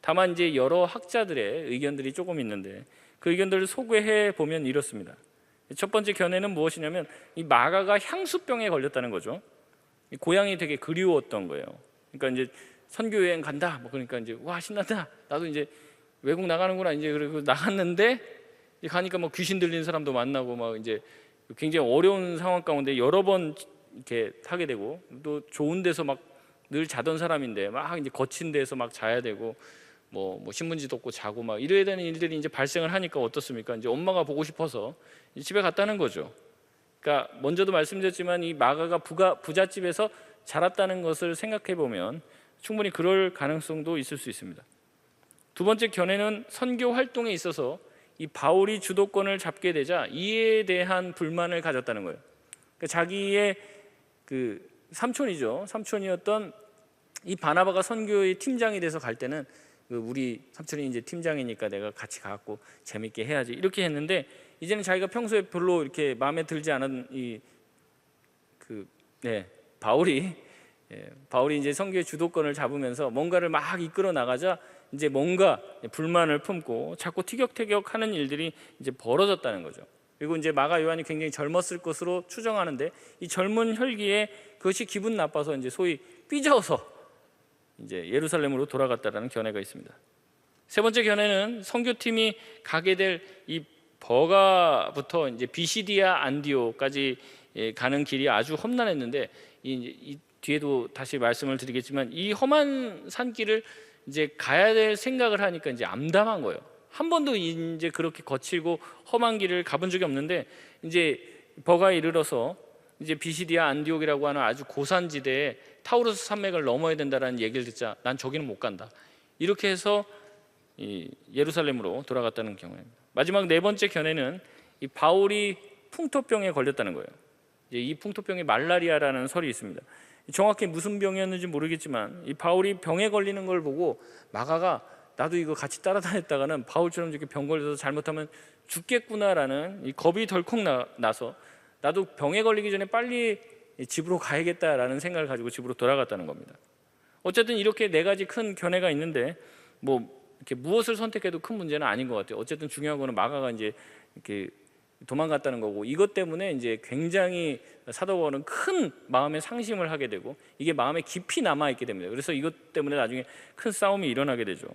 다만 이제 여러 학자들의 의견들이 조금 있는데 그 의견들을 소개해 보면 이렇습니다. 첫 번째 견해는 무엇이냐면 이 마가가 향수병에 걸렸다는 거죠. 고향이 되게 그리웠던 거예요. 그러니까 이제 선교 여행 간다. 뭐 그러니까 이제 와 신난다. 나도 이제 외국 나가는구나. 이제 그리고 나갔는데 가니까 뭐 귀신 들리는 사람도 만나고 막 이제 굉장히 어려운 상황 가운데 여러 번 이렇게 하게 되고 또 좋은 데서 막 늘 자던 사람인데 막 이제 거친 데서 막 자야 되고 뭐 신문지 덮고 자고 막 이래야 되는 일들이 이제 발생을 하니까 어떻습니까? 이제 엄마가 보고 싶어서 집에 갔다는 거죠. 그러니까 먼저도 말씀드렸지만 이 마가가 부잣집에서 자랐다는 것을 생각해 보면 충분히 그럴 가능성도 있을 수 있습니다. 두 번째 견해는 선교 활동에 있어서 이 바울이 주도권을 잡게 되자 이에 대한 불만을 가졌다는 거예요. 그러니까 자기의 그 삼촌이었던 이 바나바가 선교의 팀장이 돼서 갈 때는 우리 삼촌이 이제 팀장이니까 내가 같이 가고 재밌게 해야지 이렇게 했는데 이제는 자기가 평소에 별로 이렇게 마음에 들지 않은 바울이 이제 선교의 주도권을 잡으면서 뭔가를 막 이끌어 나가자 이제 뭔가 불만을 품고 자꾸 티격태격하는 일들이 이제 벌어졌다는 거죠. 그리고 이제 마가 요한이 굉장히 젊었을 것으로 추정하는데 이 젊은 혈기에 그것이 기분 나빠서 이제 소위 삐져서 이제 예루살렘으로 돌아갔다라는 견해가 있습니다. 세 번째 견해는 선교팀이 가게 될 이 버가부터 이제 비시디아 안디오까지 가는 길이 아주 험난했는데 이 뒤에도 다시 말씀을 드리겠지만 이 험한 산길을 이제 가야 될 생각을 하니까 이제 암담한 거예요. 한 번도 이제 그렇게 거칠고 험한 길을 가본 적이 없는데 이제 버가에 이르러서 이제 비시디아 안디옥이라고 하는 아주 고산지대에 타우루스 산맥을 넘어야 된다라는 얘기를 듣자 난 저기는 못 간다. 이렇게 해서 이 예루살렘으로 돌아갔다는 경우입니다. 마지막 네 번째 견해는 이 바울이 풍토병에 걸렸다는 거예요. 이제 이 풍토병이 말라리아라는 설이 있습니다. 정확히 무슨 병이었는지 모르겠지만 이 바울이 병에 걸리는 걸 보고 마가가 나도 이거 같이 따라다녔다가는 바울처럼 이렇게 병 걸려서 잘못하면 죽겠구나라는 이 겁이 덜컥 나서 나도 병에 걸리기 전에 빨리 집으로 가야겠다라는 생각을 가지고 집으로 돌아갔다는 겁니다. 어쨌든 이렇게 네 가지 큰 견해가 있는데 뭐 이렇게 무엇을 선택해도 큰 문제는 아닌 것 같아요. 어쨌든 중요한 거는 마가가 이제 이렇게 도망갔다는 거고 이것 때문에 이제 굉장히 사도 바울은 큰 마음의 상심을 하게 되고 이게 마음에 깊이 남아 있게 됩니다. 그래서 이것 때문에 나중에 큰 싸움이 일어나게 되죠.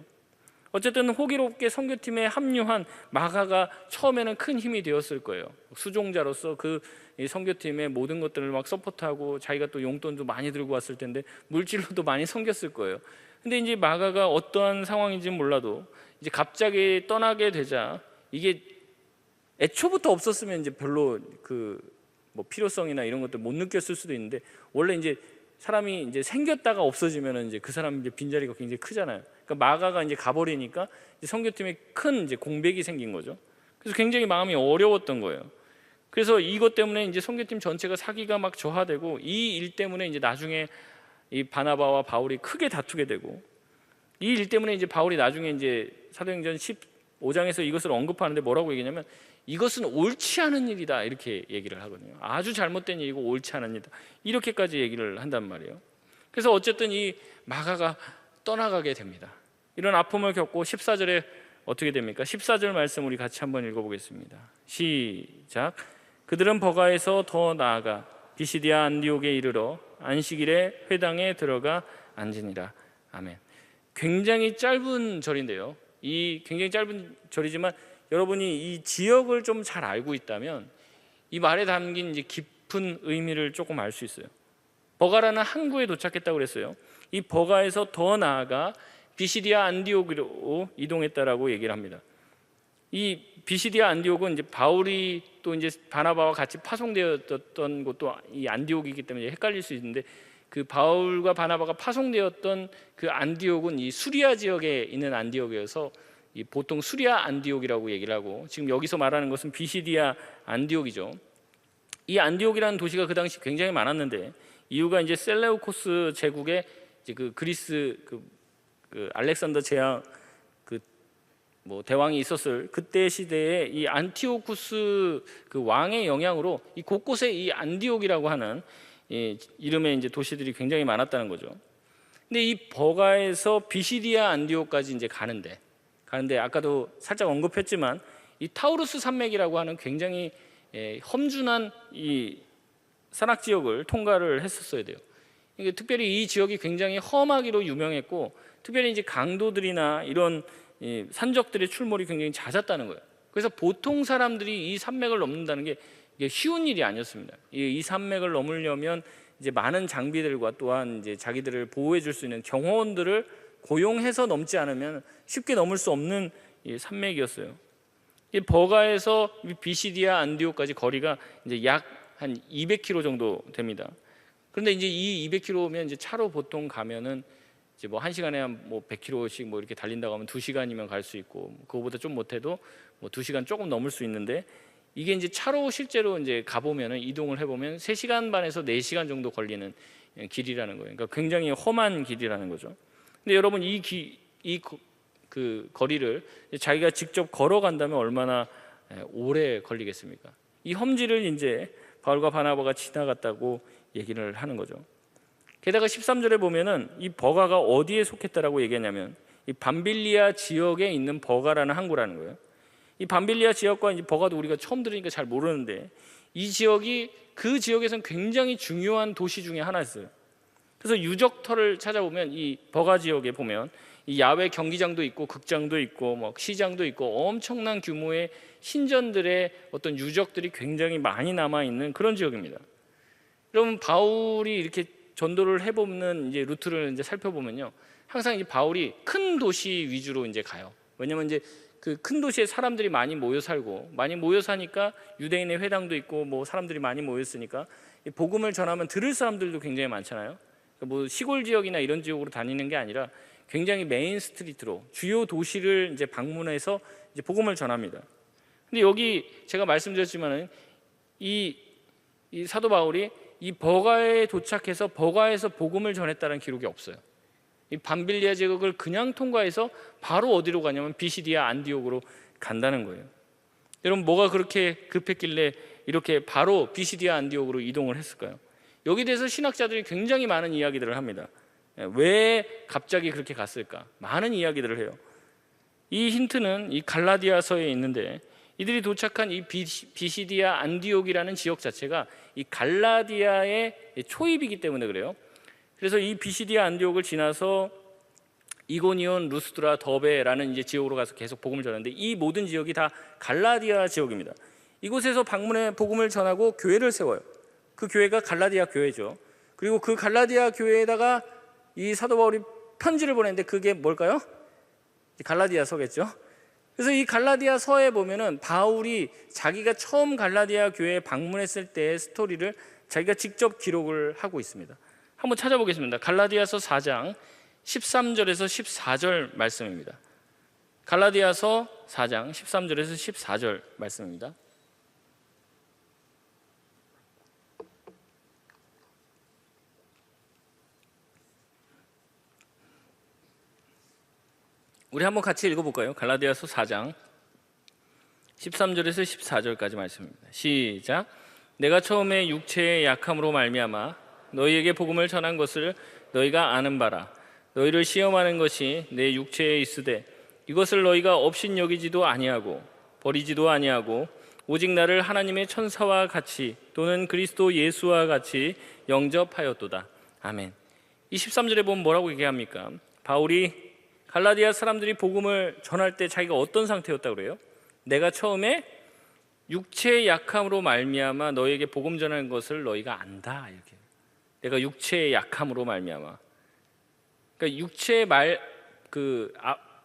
어쨌든 호기롭게 선교팀에 합류한 마가가 처음에는 큰 힘이 되었을 거예요. 수종자로서 그 선교팀의 모든 것들을 막 서포트하고 자기가 또 용돈도 많이 들고 왔을 텐데 물질로도 많이 섬겼을 거예요. 근데 이제 마가가 어떠한 상황인지 몰라도 이제 갑자기 떠나게 되자 이게 애초부터 없었으면 이제 별로 뭐 필요성이나 이런 것들 못 느꼈을 수도 있는데 원래 이제 사람이 이제 생겼다가 없어지면은 이제 그 사람 이제 빈자리가 굉장히 크잖아요. 그러니까 마가가 이제 가버리니까 이제 선교팀에 큰 이제 공백이 생긴 거죠. 그래서 굉장히 마음이 어려웠던 거예요. 그래서 이것 때문에 이제 선교팀 전체가 사기가 막 저하되고 이 일 때문에 이제 나중에 이 바나바와 바울이 크게 다투게 되고 이 일 때문에 이제 바울이 나중에 이제 사도행전 15장에서 이것을 언급하는데 뭐라고 얘기냐면 이것은 옳지 않은 일이다 이렇게 얘기를 하거든요. 아주 잘못된 일이고 옳지 않은 일이다 이렇게까지 얘기를 한단 말이에요. 그래서 어쨌든 이 마가가 떠나가게 됩니다. 이런 아픔을 겪고 14절에 어떻게 됩니까? 14절 말씀 우리 같이 한번 읽어보겠습니다. 시작. 그들은 버가에서 더 나아가 비시디아 안디옥에 이르러 안식일에 회당에 들어가 앉으니라. 아멘. 굉장히 짧은 절인데요. 이 굉장히 짧은 절이지만 여러분이 이 지역을 좀 잘 알고 있다면 이 말에 담긴 이제 깊은 의미를 조금 알 수 있어요. 버가라는 항구에 도착했다고 그랬어요. 이 버가에서 더 나아가 비시디아 안디옥으로 이동했다라고 얘기를 합니다. 이 비시디아 안디옥은 이제 바울이 또 이제 바나바와 같이 파송되었던 곳도 이 안디옥이기 때문에 헷갈릴 수 있는데 그 바울과 바나바가 파송되었던 그 안디옥은 이 수리아 지역에 있는 안디옥이어서 이 보통 수리아 안디옥이라고 얘기를 하고, 지금 여기서 말하는 것은 비시디아 안디옥이죠. 이 안디옥이라는 도시가 그 당시 굉장히 많았는데, 이유가 이제 셀레우코스 제국의 이제 그 그리스 그 알렉산더 제왕 뭐 대왕이 있었을 그때 시대에 이 안티오쿠스 그 왕의 영향으로 이 곳곳에 이 안디옥이라고 하는 이 이름의 이제 도시들이 굉장히 많았다는 거죠. 근데 이 버가에서 비시디아 안디옥까지 이제 가는데 아까도 살짝 언급했지만 이 타우루스 산맥이라고 하는 굉장히 험준한 이 산악 지역을 통과를 했었어야 돼요. 이게 특별히 이 지역이 굉장히 험하기로 유명했고, 특별히 이제 강도들이나 이런 이 산적들의 출몰이 굉장히 잦았다는 거예요. 그래서 보통 사람들이 이 산맥을 넘는다는 게 이게 쉬운 일이 아니었습니다. 이 산맥을 넘으려면 이제 많은 장비들과 또한 이제 자기들을 보호해 줄 수 있는 경호원들을 고용해서 넘지 않으면 쉽게 넘을 수 없는 이 산맥이었어요. 이 버가에서 비시디아 안디옥까지 거리가 이제 약 한 200km 정도 됩니다. 그런데 이제 이 200km면 이제 차로 보통 가면은 이제 뭐 1시간에 한 뭐 100km씩 뭐 이렇게 달린다고 하면 2시간이면 갈 수 있고, 그거보다 좀 못해도 뭐 2시간 조금 넘을 수 있는데, 이게 이제 차로 실제로 이제 가보면은 이동을 해보면 3시간 반에서 4시간 정도 걸리는 길이라는 거예요. 그러니까 굉장히 험한 길이라는 거죠. 근데 여러분 그 거리를 자기가 직접 걸어간다면 얼마나 오래 걸리겠습니까? 이 험지를 이제 바울과 바나바가 지나갔다고 얘기를 하는 거죠. 게다가 13절에 보면은 이 버가가 어디에 속했다라고 얘기하냐면 이 밤빌리아 지역에 있는 버가라는 항구라는 거예요. 이 밤빌리아 지역과 이제 버가도 우리가 처음 들으니까 잘 모르는데, 이 지역이 그 지역에서는 굉장히 중요한 도시 중에 하나였어요. 그래서 유적터를 찾아보면 이 버가 지역에 보면 이 야외 경기장도 있고 극장도 있고 뭐 시장도 있고 엄청난 규모의 신전들의 어떤 유적들이 굉장히 많이 남아 있는 그런 지역입니다. 여러분, 바울이 이렇게 전도를 해보는 이제 루트를 이제 살펴보면요, 항상 이 바울이 큰 도시 위주로 이제 가요. 왜냐면 이제 그 큰 도시에 사람들이 많이 모여 살고, 많이 모여 사니까 유대인의 회당도 있고 뭐 사람들이 많이 모였으니까 이 복음을 전하면 들을 사람들도 굉장히 많잖아요. 뭐 시골 지역이나 이런 지역으로 다니는 게 아니라 굉장히 메인 스트리트로 주요 도시를 이제 방문해서 이제 복음을 전합니다. 근데 여기 제가 말씀드렸지만은 이 사도 바울이 이 버가에 도착해서 버가에서 복음을 전했다는 기록이 없어요. 이 밤빌리아 제국을 그냥 통과해서 바로 어디로 가냐면 비시디아 안디옥으로 간다는 거예요. 여러분, 뭐가 그렇게 급했길래 이렇게 바로 비시디아 안디옥으로 이동을 했을까요? 여기에 대해서 신학자들이 굉장히 많은 이야기들을 합니다. 왜 갑자기 그렇게 갔을까? 많은 이야기들을 해요. 이 힌트는 이 갈라디아서에 있는데, 이들이 도착한 이 비시디아 안디옥이라는 지역 자체가 이 갈라디아의 초입이기 때문에 그래요. 그래서 이 비시디아 안디옥을 지나서 이고니온, 루스드라, 더베라는 이제 지역으로 가서 계속 복음을 전하는데, 이 모든 지역이 다 갈라디아 지역입니다. 이곳에서 방문해 복음을 전하고 교회를 세워요. 그 교회가 갈라디아 교회죠. 그리고 그 갈라디아 교회에다가 이 사도 바울이 편지를 보냈는데 그게 뭘까요? 갈라디아서겠죠. 그래서 이 갈라디아서에 보면은 바울이 자기가 처음 갈라디아 교회에 방문했을 때의 스토리를 자기가 직접 기록을 하고 있습니다. 한번 찾아보겠습니다. 갈라디아서 4장 13절에서 14절 말씀입니다. 갈라디아서 4장 13절에서 14절 말씀입니다. 우리 한번 같이 읽어볼까요? 갈라디아서 4장 13절에서 14절까지 말씀입니다. 시작. 내가 처음에 육체의 약함으로 말미암아 너희에게 복음을 전한 것을 너희가 아는 바라. 너희를 시험하는 것이 내 육체에 있으되 이것을 너희가 업신여기지도 아니하고 버리지도 아니하고 오직 나를 하나님의 천사와 같이 또는 그리스도 예수와 같이 영접하였도다. 아멘. 이 13절에 보면 뭐라고 얘기합니까? 바울이 갈라디아 사람들이 복음을 전할 때 자기가 어떤 상태였다고 그래요? 내가 처음에 육체의 약함으로 말미암아 너에게 복음 전하는 것을 너희가 안다. 이렇게. 내가 육체의 약함으로 말미암아. 그러니까 육체의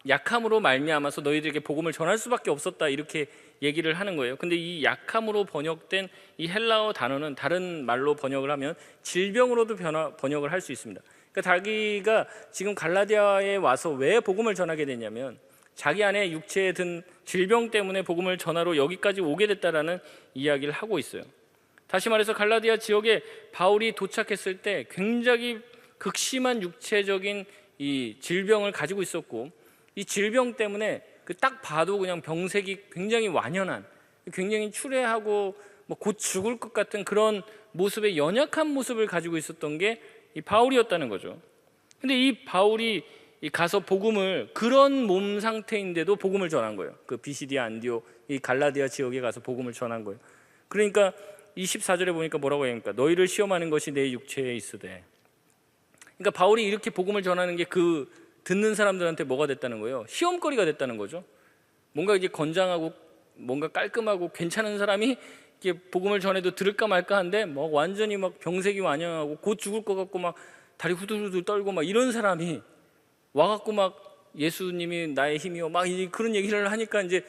약함으로 말미암아서 너희들에게 복음을 전할 수밖에 없었다. 이렇게 얘기를 하는 거예요. 근데 이 약함으로 번역된 이 헬라어 단어는 다른 말로 번역을 하면 질병으로도 번역을 할 수 있습니다. 그러니까 자기가 지금 갈라디아에 와서 왜 복음을 전하게 됐냐면 자기 안에 육체에 든 질병 때문에 복음을 전하러 여기까지 오게 됐다라는 이야기를 하고 있어요. 다시 말해서 갈라디아 지역에 바울이 도착했을 때 굉장히 극심한 육체적인 이 질병을 가지고 있었고, 이 질병 때문에 그 딱 봐도 그냥 병색이 굉장히 완연한, 굉장히 추레하고 뭐 곧 죽을 것 같은 그런 모습의 연약한 모습을 가지고 있었던 게 이 바울이었다는 거죠. 근데 이 바울이 가서 복음을, 그런 몸 상태인데도 복음을 전한 거예요. 그 비시디아 안디옥, 이 갈라디아 지역에 가서 복음을 전한 거예요. 그러니까 24절에 보니까 뭐라고 합니까? 너희를 시험하는 것이 내 육체에 있으되. 그러니까 바울이 이렇게 복음을 전하는 게 그 듣는 사람들한테 뭐가 됐다는 거예요? 시험거리가 됐다는 거죠. 뭔가 이제 건장하고 뭔가 깔끔하고 괜찮은 사람이 이렇게 복음을 전해도 들을까 말까 한데 뭐 완전히 막 병색이 완연하고 곧 죽을 것 같고 막 다리 후들후들 떨고 막 이런 사람이 와갖고 막 예수님이 나의 힘이요 막 그런 얘기를 하니까 이제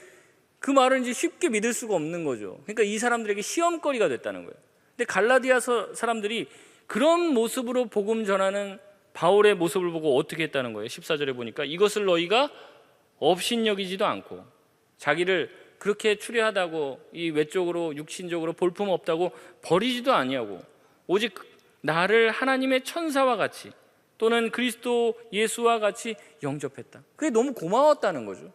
그 말을 이제 쉽게 믿을 수가 없는 거죠. 그러니까 이 사람들에게 시험거리가 됐다는 거예요. 근데 갈라디아 사람들이 그런 모습으로 복음 전하는 바울의 모습을 보고 어떻게 했다는 거예요? 14절에 보니까 이것을 너희가 업신여기지도 않고, 자기를 그렇게 추레하다고 이 외적으로 육신적으로 볼품 없다고 버리지도 아니하고, 오직 나를 하나님의 천사와 같이 또는 그리스도 예수와 같이 영접했다. 그게 너무 고마웠다는 거죠.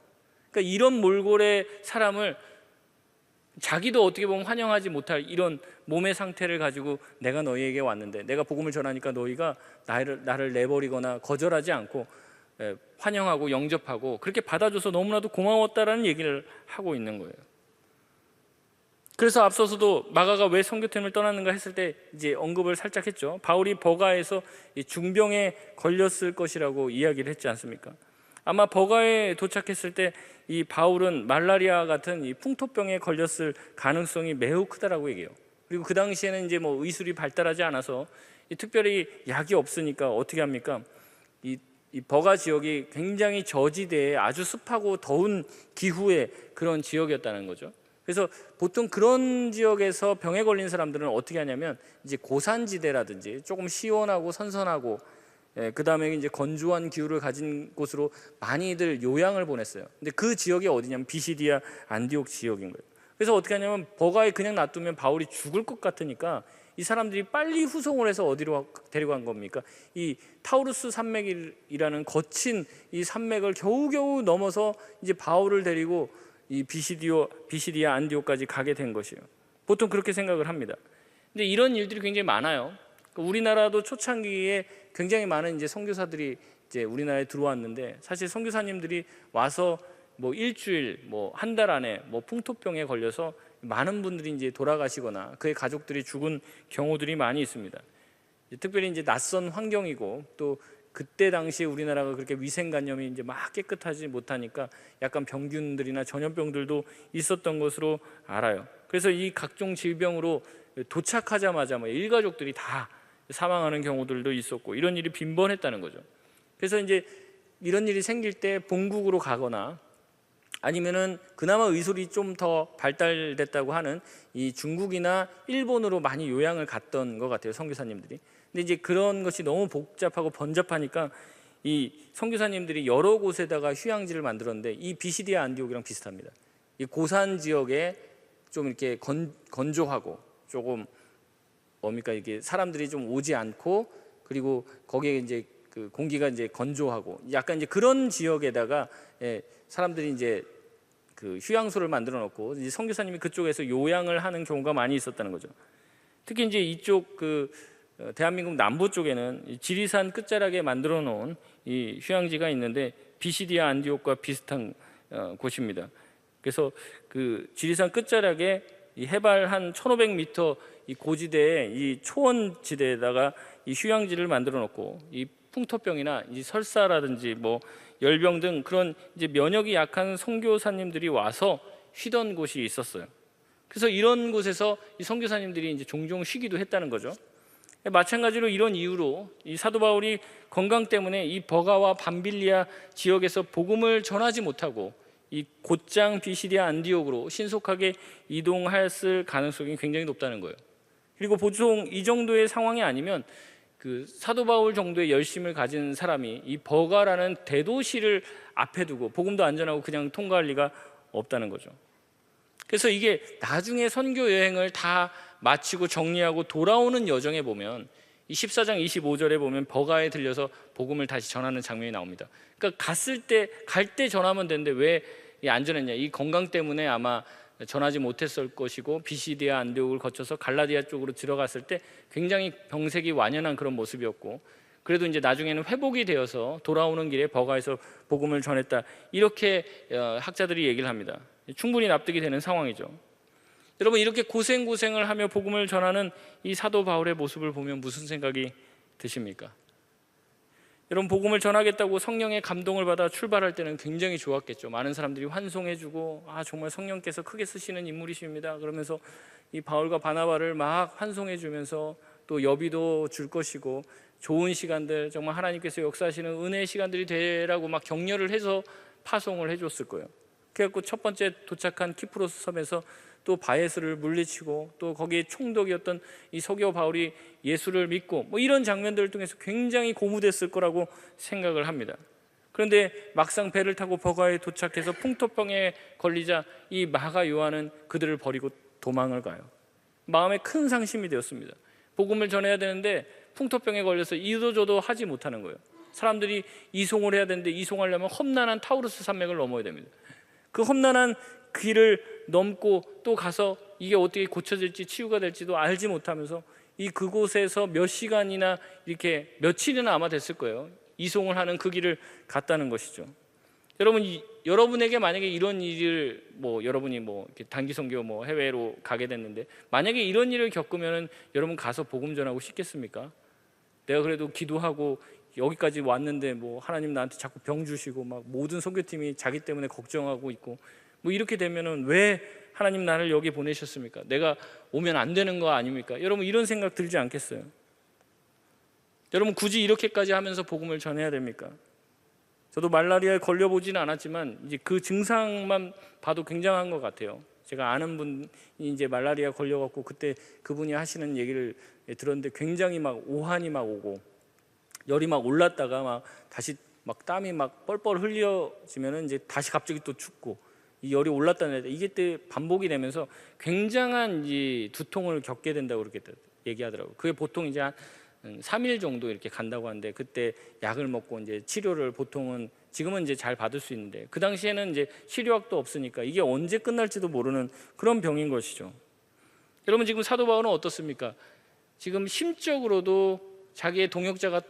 그러니까 이런 몰골의 사람을 자기도 어떻게 보면 환영하지 못할 이런 몸의 상태를 가지고 내가 너희에게 왔는데, 내가 복음을 전하니까 너희가 나를 내버리거나 거절하지 않고 환영하고 영접하고 그렇게 받아줘서 너무나도 고마웠다라는 얘기를 하고 있는 거예요. 그래서 앞서서도 마가가 왜 선교팀을 떠났는가 했을 때 이제 언급을 살짝 했죠. 바울이 버가에서 중병에 걸렸을 것이라고 이야기를 했지 않습니까? 아마 버가에 도착했을 때 이 바울은 말라리아 같은 이 풍토병에 걸렸을 가능성이 매우 크다라고 얘기해요. 그리고 그 당시에는 이제 뭐 의술이 발달하지 않아서 특별히 약이 없으니까 어떻게 합니까? 이 버가 지역이 굉장히 저지대에 아주 습하고 더운 기후의 그런 지역이었다는 거죠. 그래서 보통 그런 지역에서 병에 걸린 사람들은 어떻게 하냐면 이제 고산지대라든지 조금 시원하고 선선하고 그 다음에 이제 건조한 기후를 가진 곳으로 많이들 요양을 보냈어요. 근데 그 지역이 어디냐면 비시디아 안디옥 지역인 거예요. 그래서 어떻게 하냐면 버가에 그냥 놔두면 바울이 죽을 것 같으니까 이 사람들이 빨리 후송을 해서 어디로 데려간 겁니까? 이 타우루스 산맥이라는 거친 이 산맥을 겨우겨우 넘어서 이제 바울을 데리고 이 비시디아 안디옥까지 가게 된 것이에요. 보통 그렇게 생각을 합니다. 근데 이런 일들이 굉장히 많아요. 우리나라도 초창기에 굉장히 많은 이제 선교사들이 이제 우리나라에 들어왔는데, 사실 선교사님들이 와서 뭐 일주일, 뭐 한 달 안에 뭐 풍토병에 걸려서 많은 분들이 이제 돌아가시거나 그의 가족들이 죽은 경우들이 많이 있습니다. 특별히 이제 낯선 환경이고 또 그때 당시에 우리나라가 그렇게 위생관념이 이제 막 깨끗하지 못하니까 약간 병균들이나 전염병들도 있었던 것으로 알아요. 그래서 이 각종 질병으로 도착하자마자 뭐 일가족들이 다 사망하는 경우들도 있었고 이런 일이 빈번했다는 거죠. 그래서 이제 이런 일이 생길 때 본국으로 가거나 아니면은 그나마 의술이 좀 더 발달됐다고 하는 이 중국이나 일본으로 많이 요양을 갔던 것 같아요, 선교사님들이. 근데 이제 그런 것이 너무 복잡하고 번잡하니까 이 선교사님들이 여러 곳에다가 휴양지를 만들었는데 이 비시디아 안디옥이랑 비슷합니다. 이 고산 지역에 좀 이렇게 건조하고 조금 뭡니까 이게 사람들이 좀 오지 않고 그리고 거기에 이제 그 공기가 이제 건조하고 약간 이제 그런 지역에다가 사람들이 이제 그 휴양소를 만들어 놓고 이제 선교사님이 그쪽에서 요양을 하는 경우가 많이 있었다는 거죠. 특히 이제 이쪽 그 대한민국 남부 쪽에는 지리산 끝자락에 만들어 놓은 이 휴양지가 있는데 비시디아 안디옥과 비슷한 곳입니다. 그래서 그 지리산 끝자락에 이 해발 한 1,500m 이 고지대에 이 초원지대에다가 이 휴양지를 만들어 놓고 이 풍토병이나 이 설사라든지 뭐 열병 등 그런 이제 면역이 약한 선교사님들이 와서 쉬던 곳이 있었어요. 그래서 이런 곳에서 이 선교사님들이 이제 종종 쉬기도 했다는 거죠. 마찬가지로 이런 이유로 이 사도 바울이 건강 때문에 이 버가와 밤빌리아 지역에서 복음을 전하지 못하고 이 곧장 비시디아 안디옥으로 신속하게 이동했을 가능성이 굉장히 높다는 거예요. 그리고 보통 이 정도의 상황이 아니면 그 사도 바울 정도의 열심을 가진 사람이 이 버가라는 대도시를 앞에 두고 복음도 안전하고 그냥 통과할 리가 없다는 거죠. 그래서 이게 나중에 선교 여행을 다 마치고 정리하고 돌아오는 여정에 보면 이 14장 25절에 보면 버가에 들려서 복음을 다시 전하는 장면이 나옵니다. 그러니까 갈 때 전하면 되는데 왜 안전했냐? 이 건강 때문에 아마 전하지 못했을 것이고 비시디아 안디옥을 거쳐서 갈라디아 쪽으로 들어갔을 때 굉장히 병색이 완연한 그런 모습이었고, 그래도 이제 나중에는 회복이 되어서 돌아오는 길에 버가에서 복음을 전했다, 이렇게 학자들이 얘기를 합니다. 충분히 납득이 되는 상황이죠. 여러분, 이렇게 고생을 하며 복음을 전하는 이 사도 바울의 모습을 보면 무슨 생각이 드십니까? 여러분, 복음을 전하겠다고 성령의 감동을 받아 출발할 때는 굉장히 좋았겠죠. 많은 사람들이 환송해주고 정말 성령께서 크게 쓰시는 인물이십니다 그러면서 이 바울과 바나바를 막 환송해주면서 또 여비도 줄 것이고 좋은 시간들, 정말 하나님께서 역사하시는 은혜의 시간들이 되라고 막 격려를 해서 파송을 해줬을 거예요. 그래갖고 첫 번째 도착한 키프로스 섬에서 또 바에스를 물리치고 또 거기에 총독이었던 이 서기오 바울이 예수를 믿고 이런 장면들을 통해서 굉장히 고무됐을 거라고 생각을 합니다. 그런데 막상 배를 타고 버가에 도착해서 풍토병에 걸리자 이 마가 요한은 그들을 버리고 도망을 가요. 마음에 큰 상심이 되었습니다. 복음을 전해야 되는데 풍토병에 걸려서 이도저도 하지 못하는 거예요. 사람들이 이송을 해야 되는데 이송하려면 험난한 타우루스 산맥을 넘어야 됩니다. 그 험난한 길을 넘고 또 가서 이게 어떻게 고쳐질지 치유가 될지도 알지 못하면서 그곳에서 몇 시간이나 이렇게 며칠이나 아마 됐을 거예요. 이송을 하는 그 길을 갔다는 것이죠. 여러분, 여러분에게 만약에 이런 일을 여러분이 이렇게 단기 선교 해외로 가게 됐는데 만약에 이런 일을 겪으면 여러분 가서 복음 전하고 싶겠습니까? 내가 그래도 기도하고 여기까지 왔는데 하나님 나한테 자꾸 병 주시고 막 모든 선교팀이 자기 때문에 걱정하고 있고 이렇게 되면은 왜 하나님 나를 여기 보내셨습니까? 내가 오면 안 되는 거 아닙니까? 여러분, 이런 생각 들지 않겠어요? 여러분, 굳이 이렇게까지 하면서 복음을 전해야 됩니까? 저도 말라리아에 걸려보지는 않았지만 이제 그 증상만 봐도 굉장한 것 같아요. 제가 아는 분이 이제 말라리아 걸려갖고 그때 그분이 하시는 얘기를 들었는데 굉장히 막 오한이 막 오고 열이 막 올랐다가 막 다시 막 땀이 막 뻘뻘 흘려지면은 이제 다시 갑자기 또 춥고 이 열이 올랐다는 이게 때 반복이 되면서 굉장한 이 두통을 겪게 된다고 그렇게 얘기하더라고요. 그게 보통 이제 한 3일 정도 이렇게 간다고 하는데 그때 약을 먹고 이제 치료를 보통은 지금은 이제 잘 받을 수 있는데 그 당시에는 이제 치료약도 없으니까 이게 언제 끝날지도 모르는 그런 병인 것이죠. 여러분, 지금 사도 바울은 어떻습니까? 지금 심적으로도 자기의 동역자가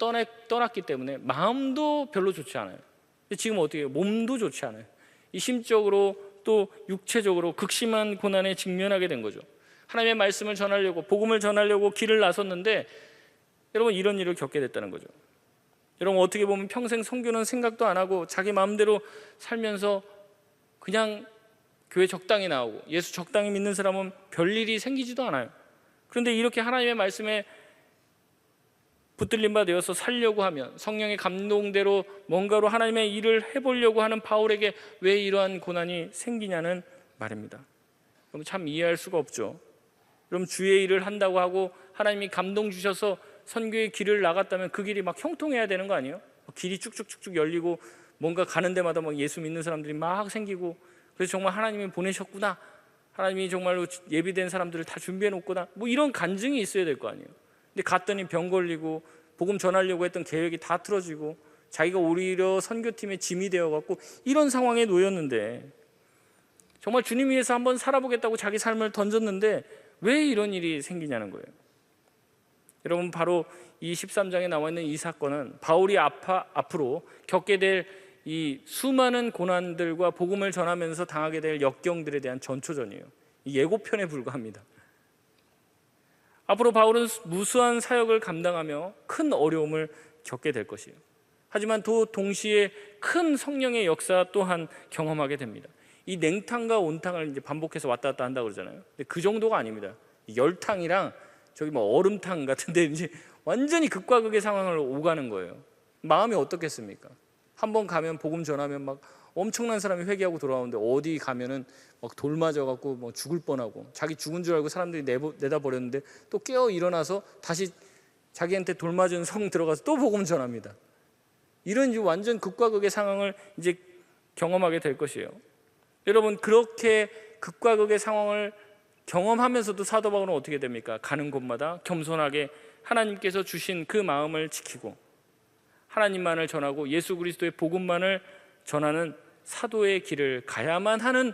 떠났기 때문에 마음도 별로 좋지 않아요. 지금 어떻게 해요? 몸도 좋지 않아요. 이 심적으로 또 육체적으로 극심한 고난에 직면하게 된 거죠. 하나님의 말씀을 전하려고 복음을 전하려고 길을 나섰는데 여러분, 이런 일을 겪게 됐다는 거죠. 여러분, 어떻게 보면 평생 선교는 생각도 안 하고 자기 마음대로 살면서 그냥 교회 적당히 나오고 예수 적당히 믿는 사람은 별일이 생기지도 않아요. 그런데 이렇게 하나님의 말씀에 붙들림 바 되어서 살려고 하면 성령의 감동대로 뭔가로 하나님의 일을 해보려고 하는 바울에게 왜 이러한 고난이 생기냐는 말입니다. 그럼 참 이해할 수가 없죠. 그럼 주의 일을 한다고 하고 하나님이 감동 주셔서 선교의 길을 나갔다면 그 길이 막 형통해야 되는 거 아니에요? 길이 쭉쭉쭉쭉 열리고 뭔가 가는 데마다 막 예수 믿는 사람들이 막 생기고 그래서 정말 하나님이 보내셨구나, 하나님이 정말로 예비된 사람들을 다 준비해 놓구나, 이런 간증이 있어야 될 거 아니에요. 근데 갔더니 병 걸리고 복음 전하려고 했던 계획이 다 틀어지고 자기가 오히려 선교팀의 짐이 되어갖고 이런 상황에 놓였는데 정말 주님 위해서 한번 살아보겠다고 자기 삶을 던졌는데 왜 이런 일이 생기냐는 거예요. 여러분, 바로 이 13장에 나와 있는 이 사건은 바울이 앞으로 겪게 될 이 수많은 고난들과 복음을 전하면서 당하게 될 역경들에 대한 전초전이에요. 예고편에 불과합니다. 앞으로 바울은 무수한 사역을 감당하며 큰 어려움을 겪게 될 것이에요. 하지만 또 동시에 큰 성령의 역사 또한 경험하게 됩니다. 이 냉탕과 온탕을 이제 반복해서 왔다 갔다 한다고 그러잖아요. 근데 그 정도가 아닙니다. 열탕이랑 저기 얼음탕 같은데 이제 완전히 극과 극의 상황을 오가는 거예요. 마음이 어떻겠습니까? 한번 가면 복음 전하면 막 엄청난 사람이 회개하고 돌아오는데 어디 가면은 막 돌 맞아갖고 죽을 뻔하고 자기 죽은 줄 알고 사람들이 내다 버렸는데 또 깨어 일어나서 다시 자기한테 돌 맞은 성 들어가서 또 복음 전합니다. 이런 이제 완전 극과 극의 상황을 이제 경험하게 될 것이에요. 여러분, 그렇게 극과 극의 상황을 경험하면서도 사도 바울은 어떻게 됩니까? 가는 곳마다 겸손하게 하나님께서 주신 그 마음을 지키고 하나님만을 전하고 예수 그리스도의 복음만을 전하는 사도의 길을 가야만 하는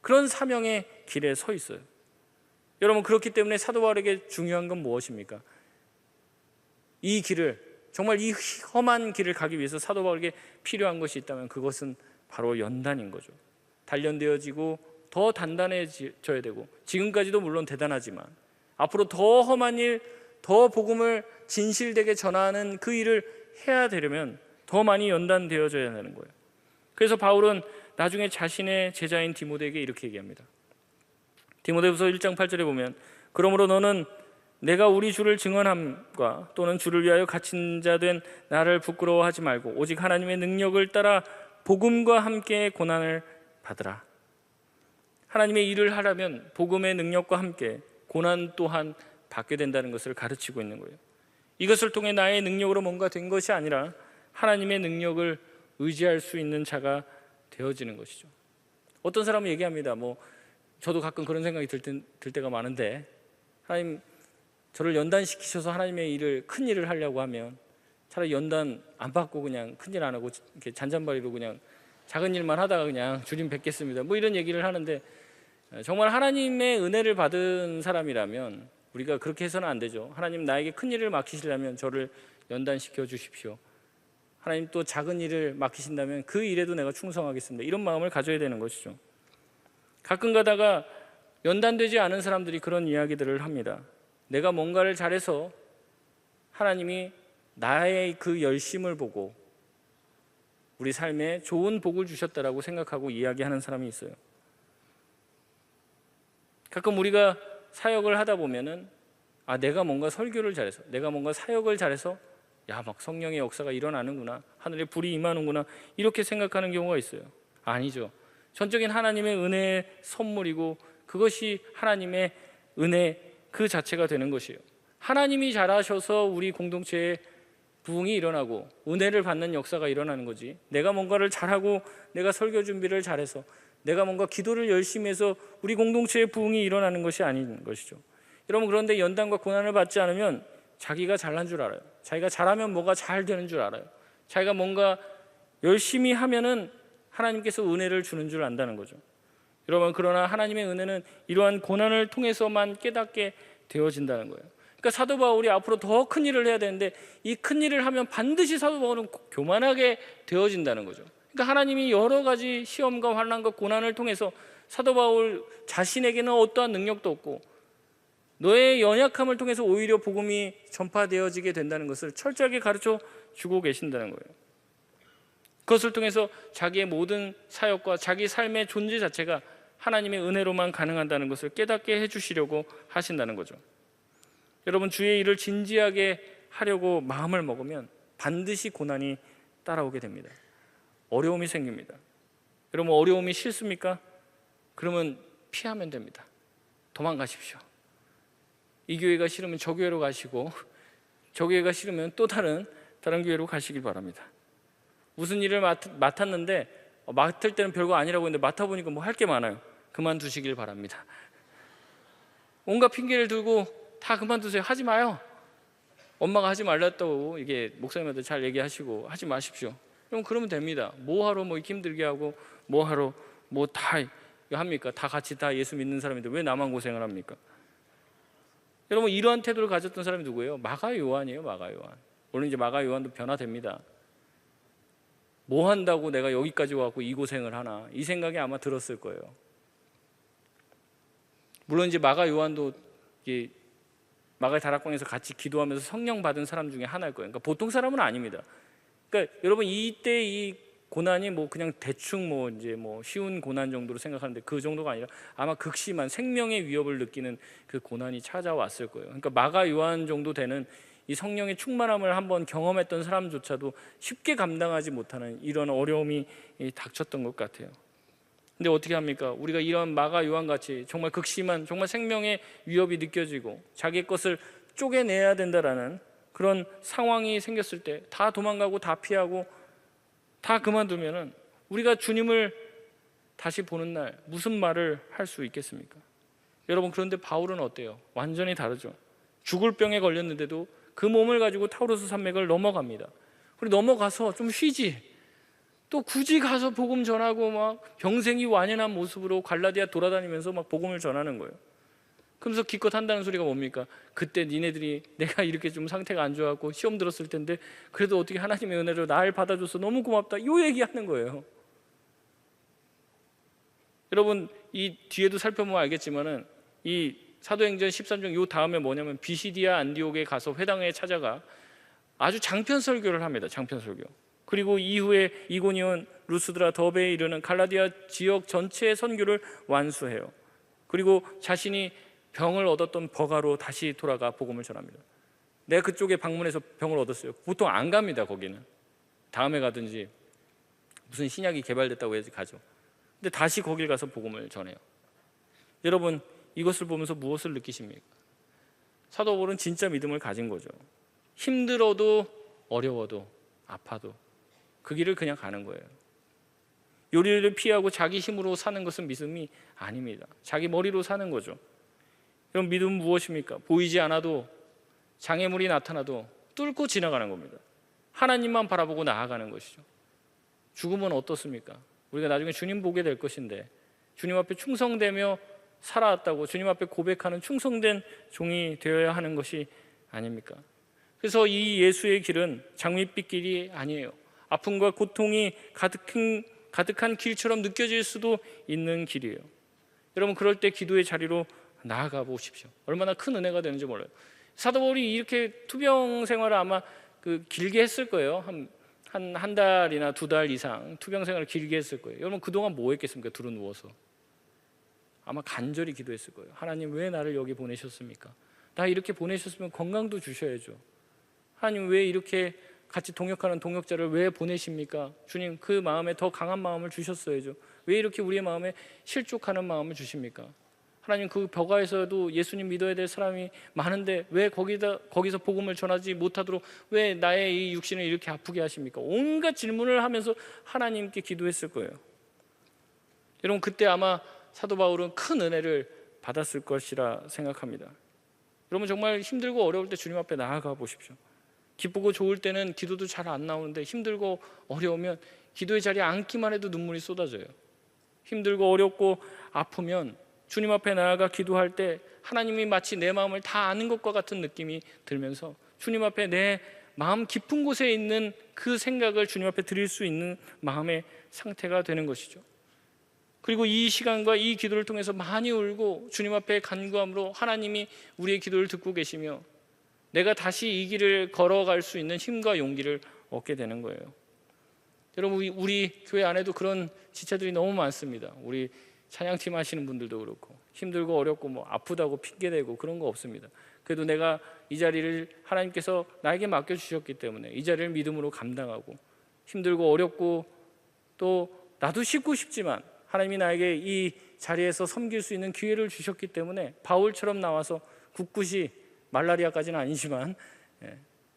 그런 사명의 길에 서 있어요. 여러분, 그렇기 때문에 사도 바울에게 중요한 건 무엇입니까? 이 길을, 정말 이 험한 길을 가기 위해서 사도 바울에게 필요한 것이 있다면 그것은 바로 연단인 거죠. 단련되어지고 더 단단해져야 되고, 지금까지도 물론 대단하지만 앞으로 더 험한 일, 더 복음을 진실되게 전하는 그 일을 해야 되려면 더 많이 연단되어져야 하는 거예요. 그래서 바울은 나중에 자신의 제자인 디모데에게 이렇게 얘기합니다. 디모데후서 1장 8절에 보면, 그러므로 너는 내가 우리 주를 증언함과 또는 주를 위하여 갇힌 자 된 나를 부끄러워하지 말고 오직 하나님의 능력을 따라 복음과 함께 고난을 받으라. 하나님의 일을 하려면 복음의 능력과 함께 고난 또한 받게 된다는 것을 가르치고 있는 거예요. 이것을 통해 나의 능력으로 뭔가 된 것이 아니라 하나님의 능력을 의지할 수 있는 자가 되어지는 것이죠. 어떤 사람은 얘기합니다. 저도 가끔 그런 생각이 들 때가 많은데, 하나님 저를 연단시키셔서 하나님의 일을, 큰 일을 하려고 하면 차라리 연단 안 받고 그냥 큰 일 안 하고 이렇게 잔잔바리로 그냥 작은 일만 하다가 그냥 주님 뵙겠습니다, 이런 얘기를 하는데, 정말 하나님의 은혜를 받은 사람이라면 우리가 그렇게 해서는 안 되죠. 하나님, 나에게 큰 일을 맡기시려면 저를 연단시켜 주십시오. 하나님, 또 작은 일을 맡기신다면 그 일에도 내가 충성하겠습니다, 이런 마음을 가져야 되는 것이죠. 가끔 가다가 연단되지 않은 사람들이 그런 이야기들을 합니다. 내가 뭔가를 잘해서 하나님이 나의 그 열심을 보고 우리 삶에 좋은 복을 주셨다라고 생각하고 이야기하는 사람이 있어요. 가끔 우리가 사역을 하다 보면은, 내가 뭔가 설교를 잘해서, 내가 뭔가 사역을 잘해서 막 성령의 역사가 일어나는구나, 하늘에 불이 임하는구나, 이렇게 생각하는 경우가 있어요. 아니죠. 전적인 하나님의 은혜의 선물이고 그것이 하나님의 은혜 그 자체가 되는 것이에요. 하나님이 잘하셔서 우리 공동체에 부흥이 일어나고 은혜를 받는 역사가 일어나는 거지, 내가 뭔가를 잘하고 내가 설교 준비를 잘해서 내가 뭔가 기도를 열심히 해서 우리 공동체의 부흥이 일어나는 것이 아닌 것이죠. 여러분, 그런데 연단과 고난을 받지 않으면 자기가 잘난 줄 알아요. 자기가 잘하면 뭐가 잘 되는 줄 알아요. 자기가 뭔가 열심히 하면은 하나님께서 은혜를 주는 줄 안다는 거죠. 여러분, 그러나 하나님의 은혜는 이러한 고난을 통해서만 깨닫게 되어진다는 거예요. 그러니까 사도 바울이 앞으로 더 큰 일을 해야 되는데, 이 큰 일을 하면 반드시 사도 바울은 교만하게 되어진다는 거죠. 그러니까 하나님이 여러 가지 시험과 환난과 고난을 통해서 사도 바울 자신에게는 어떠한 능력도 없고 너의 연약함을 통해서 오히려 복음이 전파되어지게 된다는 것을 철저하게 가르쳐 주고 계신다는 거예요. 그것을 통해서 자기의 모든 사역과 자기 삶의 존재 자체가 하나님의 은혜로만 가능하다는 것을 깨닫게 해주시려고 하신다는 거죠. 여러분, 주의 일을 진지하게 하려고 마음을 먹으면 반드시 고난이 따라오게 됩니다. 어려움이 생깁니다. 여러분, 어려움이 싫습니까? 그러면 피하면 됩니다. 도망가십시오. 이 교회가 싫으면 저 교회로 가시고, 저 교회가 싫으면 또 다른 교회로 가시길 바랍니다. 무슨 일을 맡았는데 맡을 때는 별거 아니라고 했는데 맡아보니까 할 게 많아요. 그만두시길 바랍니다. 온갖 핑계를 들고 다 그만두세요. 하지 마요. 엄마가 하지 말랐다고 이게 목사님한테 잘 얘기하시고 하지 마십시오. 그러면 됩니다. 뭐하러 힘들게 하고 뭐하러 다 합니까? 다 같이 다 예수 믿는 사람인데 왜 나만 고생을 합니까? 여러분, 이러한 태도를 가졌던 사람이 누구예요? 마가 요한이에요. 마가 요한. 물론 이제 마가 요한도 변화됩니다. 뭐 한다고 내가 여기까지 와갖고 이 고생을 하나, 이 생각이 아마 들었을 거예요. 물론 이제 마가 요한도 마가 다락방에서 같이 기도하면서 성령 받은 사람 중에 하나일 거예요. 그러니까 보통 사람은 아닙니다. 그러니까 여러분, 이때 이 고난이 그냥 대충 쉬운 고난 정도로 생각하는데 그 정도가 아니라 아마 극심한 생명의 위협을 느끼는 그 고난이 찾아왔을 거예요. 그러니까 마가 요한 정도 되는 이 성령의 충만함을 한번 경험했던 사람조차도 쉽게 감당하지 못하는 이런 어려움이 닥쳤던 것 같아요. 근데 어떻게 합니까? 우리가 이런 마가 요한같이 정말 극심한, 정말 생명의 위협이 느껴지고 자기 것을 쪼개내야 된다라는 그런 상황이 생겼을 때 다 도망가고 다 피하고 다 그만두면은 우리가 주님을 다시 보는 날 무슨 말을 할 수 있겠습니까? 여러분, 그런데 바울은 어때요? 완전히 다르죠. 죽을 병에 걸렸는데도 그 몸을 가지고 타우로스 산맥을 넘어갑니다. 그리고 넘어가서 좀 쉬지, 또 굳이 가서 복음 전하고 막 병생이 완연한 모습으로 갈라디아 돌아다니면서 막 복음을 전하는 거예요. 그러면서 기껏 한다는 소리가 뭡니까? 그때 니네들이 내가 이렇게 좀 상태가 안 좋았고 시험 들었을 텐데 그래도 어떻게 하나님의 은혜로 날 받아줘서 너무 고맙다, 요 얘기하는 거예요. 여러분, 이 뒤에도 살펴보면 알겠지만은 이 사도행전 13장 요 다음에 뭐냐면 비시디아 안디옥에 가서 회당에 찾아가 아주 장편 설교를 합니다. 장편 설교. 그리고 이후에 이고니온, 루스드라, 더베에 이르는 갈라디아 지역 전체의 선교를 완수해요. 그리고 자신이 병을 얻었던 버가로 다시 돌아가 복음을 전합니다. 내가 그쪽에 방문해서 병을 얻었어요. 보통 안 갑니다. 거기는 다음에 가든지 무슨 신약이 개발됐다고 해야지 가죠. 근데 다시 거길 가서 복음을 전해요. 여러분, 이것을 보면서 무엇을 느끼십니까? 사도 바울은 진짜 믿음을 가진 거죠. 힘들어도 어려워도 아파도 그 길을 그냥 가는 거예요. 요리를 피하고 자기 힘으로 사는 것은 믿음이 아닙니다. 자기 머리로 사는 거죠. 그럼 믿음은 무엇입니까? 보이지 않아도, 장애물이 나타나도 뚫고 지나가는 겁니다. 하나님만 바라보고 나아가는 것이죠. 죽음은 어떻습니까? 우리가 나중에 주님 보게 될 것인데 주님 앞에 충성되며 살아왔다고 주님 앞에 고백하는 충성된 종이 되어야 하는 것이 아닙니까? 그래서 이 예수의 길은 장밋빛 길이 아니에요. 아픔과 고통이 가득한 길처럼 느껴질 수도 있는 길이에요. 여러분, 그럴 때 기도의 자리로 나아가 보십시오. 얼마나 큰 은혜가 되는지 몰라요. 사도 바울이 이렇게 투병 생활을 아마 길게 했을 거예요. 한 달이나 2달 이상 투병 생활을 길게 했을 거예요. 여러분, 그동안 뭐 했겠습니까? 두루 누워서 아마 간절히 기도했을 거예요. 하나님, 왜 나를 여기 보내셨습니까? 나 이렇게 보내셨으면 건강도 주셔야죠. 하나님, 왜 이렇게 같이 동역하는 동역자를 왜 보내십니까? 주님, 그 마음에 더 강한 마음을 주셨어야죠. 왜 이렇게 우리의 마음에 실족하는 마음을 주십니까? 하나님, 그 벼가에서도 예수님 믿어야 될 사람이 많은데 왜 거기서 복음을 전하지 못하도록 왜 나의 이 육신을 이렇게 아프게 하십니까? 온갖 질문을 하면서 하나님께 기도했을 거예요. 여러분, 그때 아마 사도 바울은 큰 은혜를 받았을 것이라 생각합니다. 여러분, 정말 힘들고 어려울 때 주님 앞에 나아가 보십시오. 기쁘고 좋을 때는 기도도 잘 안 나오는데 힘들고 어려우면 기도의 자리에 앉기만 해도 눈물이 쏟아져요. 힘들고 어렵고 아프면 주님 앞에 나아가 기도할 때 하나님이 마치 내 마음을 다 아는 것과 같은 느낌이 들면서 주님 앞에 내 마음 깊은 곳에 있는 그 생각을 주님 앞에 드릴 수 있는 마음의 상태가 되는 것이죠. 그리고 이 시간과 이 기도를 통해서 많이 울고 주님 앞에 간구함으로 하나님이 우리의 기도를 듣고 계시며 내가 다시 이 길을 걸어갈 수 있는 힘과 용기를 얻게 되는 거예요. 여러분, 우리 교회 안에도 그런 지체들이 너무 많습니다. 우리 찬양팀 하시는 분들도 그렇고 힘들고 어렵고 뭐 아프다고 핑계대고 그런 거 없습니다. 그래도 내가 이 자리를 하나님께서 나에게 맡겨주셨기 때문에 이 자리를 믿음으로 감당하고 힘들고 어렵고 또 나도 쉽고 싶지만 하나님이 나에게 이 자리에서 섬길 수 있는 기회를 주셨기 때문에 바울처럼 나와서 굳굳이 말라리아까지는 아니지만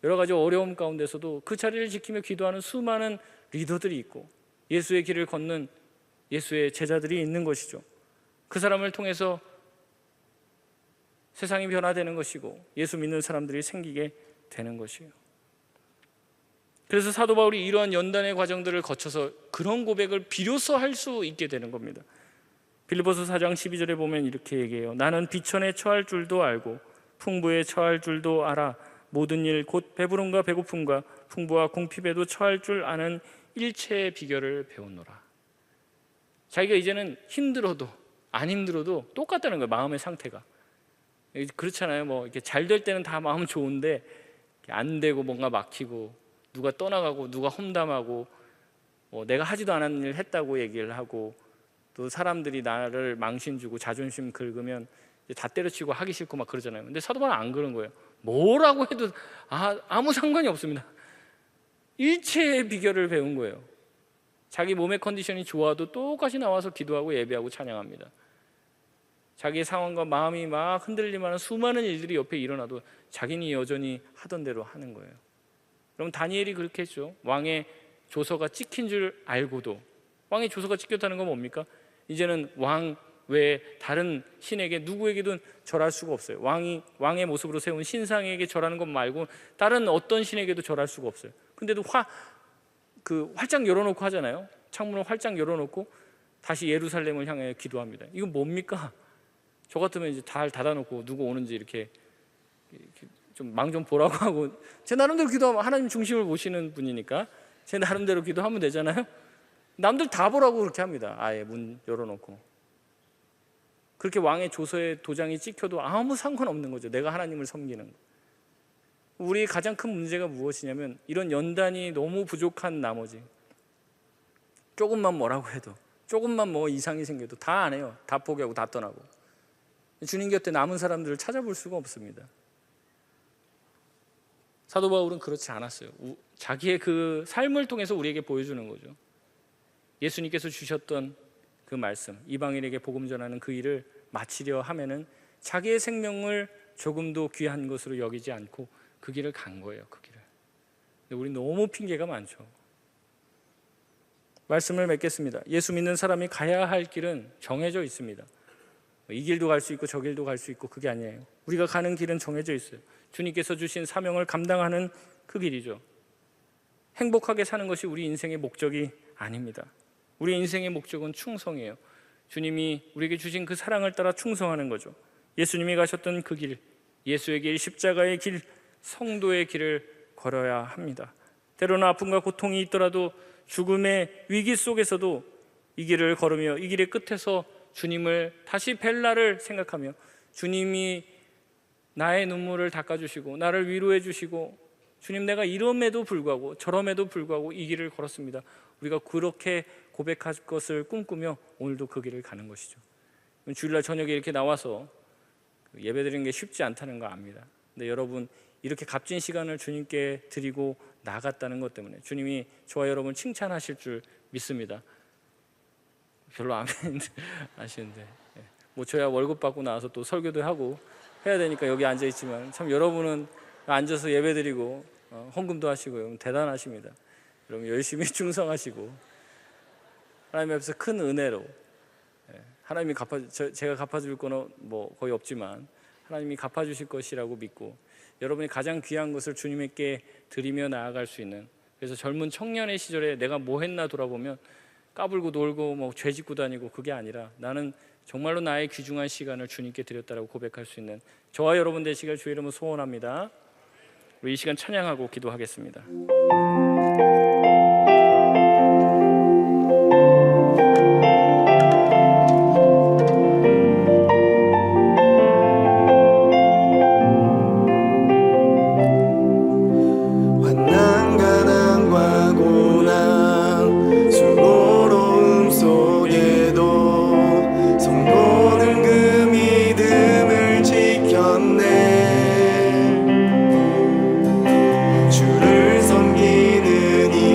여러 가지 어려움 가운데서도 그 자리를 지키며 기도하는 수많은 리더들이 있고 예수의 길을 걷는 예수의 제자들이 있는 것이죠. 그 사람을 통해서 세상이 변화되는 것이고 예수 믿는 사람들이 생기게 되는 것이에요. 그래서 사도 바울이 이러한 연단의 과정들을 거쳐서 그런 고백을 비로소 할 수 있게 되는 겁니다. 빌립보서 4장 12절에 보면 이렇게 얘기해요. 나는 비천에 처할 줄도 알고 풍부에 처할 줄도 알아. 모든 일 곧 배부름과 배고픔과 풍부와 궁핍에도 처할 줄 아는 일체의 비결을 배웠노라. 자기가 이제는 힘들어도 안 힘들어도 똑같다는 거예요. 마음의 상태가. 그렇잖아요. 뭐 이렇게 잘 될 때는 다 마음 좋은데 안 되고 뭔가 막히고 누가 떠나가고 누가 험담하고 내가 하지도 않은 일 했다고 얘기를 하고 또 사람들이 나를 망신 주고 자존심 긁으면 다 때려치고 하기 싫고 막 그러잖아요. 근데 사도 바울은 안 그런 거예요. 뭐라고 해도 아무 상관이 없습니다. 일체의 비결을 배운 거예요. 자기 몸의 컨디션이 좋아도 똑같이 나와서 기도하고 예배하고 찬양합니다. 자기의 상황과 마음이 막 흔들리면 수많은 일들이 옆에 일어나도 자기는 여전히 하던 대로 하는 거예요. 그럼 다니엘이 그렇게 했죠. 왕의 조서가 찍힌 줄 알고도. 왕의 조서가 찍혔다는 건 뭡니까? 이제는 왕 외에 다른 신에게 누구에게도 절할 수가 없어요. 왕의 모습으로 세운 신상에게 절하는 것 말고 다른 어떤 신에게도 절할 수가 없어요. 근데도 활짝 열어놓고 하잖아요. 창문을 활짝 열어놓고 다시 예루살렘을 향해 기도합니다. 이건 뭡니까? 저 같으면 이제 다 닫아놓고 누구 오는지 이렇게 좀 망 좀 보라고 하고, 제 나름대로 기도하면 하나님 중심을 보시는 분이니까 제 나름대로 기도하면 되잖아요. 남들 다 보라고 그렇게 합니다. 아예 문 열어놓고. 그렇게 왕의 조서에 도장이 찍혀도 아무 상관없는 거죠. 내가 하나님을 섬기는 거. 우리의 가장 큰 문제가 무엇이냐면 이런 연단이 너무 부족한 나머지 조금만 뭐라고 해도, 조금만 뭐 이상이 생겨도 다 안 해요. 다 포기하고 다 떠나고 주님 곁에 남은 사람들을 찾아볼 수가 없습니다. 사도 바울은 그렇지 않았어요. 자기의 그 삶을 통해서 우리에게 보여주는 거죠. 예수님께서 주셨던 그 말씀, 이방인에게 복음 전하는 그 일을 마치려 하면은 자기의 생명을 조금도 귀한 것으로 여기지 않고 그 길을 간 거예요. 그 길을. 근데 우리 너무 핑계가 많죠. 말씀을 맺겠습니다. 예수 믿는 사람이 가야 할 길은 정해져 있습니다. 이 길도 갈 수 있고 저 길도 갈 수 있고 그게 아니에요. 우리가 가는 길은 정해져 있어요. 주님께서 주신 사명을 감당하는 그 길이죠. 행복하게 사는 것이 우리 인생의 목적이 아닙니다. 우리 인생의 목적은 충성이에요. 주님이 우리에게 주신 그 사랑을 따라 충성하는 거죠. 예수님이 가셨던 그 길, 예수의 길, 십자가의 길, 성도의 길을 걸어야 합니다. 때로는 아픔과 고통이 있더라도 죽음의 위기 속에서도 이 길을 걸으며 이 길의 끝에서 주님을 다시 뵐 날을 생각하며 주님이 나의 눈물을 닦아주시고 나를 위로해 주시고, 주님 내가 이럼에도 불구하고 저럼에도 불구하고 이 길을 걸었습니다. 우리가 그렇게 고백할 것을 꿈꾸며 오늘도 그 길을 가는 것이죠. 주일날 저녁에 이렇게 나와서 예배드리는 게 쉽지 않다는 거 압니다. 근데 여러분 이렇게 값진 시간을 주님께 드리고 나갔다는 것 때문에 주님이 저와 여러분 칭찬하실 줄 믿습니다. 별로 안 하시는데 뭐 저야 월급 받고 나와서 또 설교도 하고 해야 되니까 여기 앉아 있지만 참 여러분은 앉아서 예배드리고 헌금도 하시고 대단하십니다. 여러분 열심히 충성하시고 하나님 앞에서 큰 은혜로 하나님이 제가 갚아줄 거는 뭐 거의 없지만 하나님이 갚아주실 것이라고 믿고 여러분이 가장 귀한 것을 주님께 드리며 나아갈 수 있는, 그래서 젊은 청년의 시절에 내가 뭐 했나 돌아보면 까불고 놀고 뭐 죄 짓고 다니고 그게 아니라 나는 정말로 나의 귀중한 시간을 주님께 드렸다라고 고백할 수 있는 저와 여러분 되시길 주의 이름으로 소원합니다. 우리 이 시간 찬양하고 기도하겠습니다. 주를 섬기는 이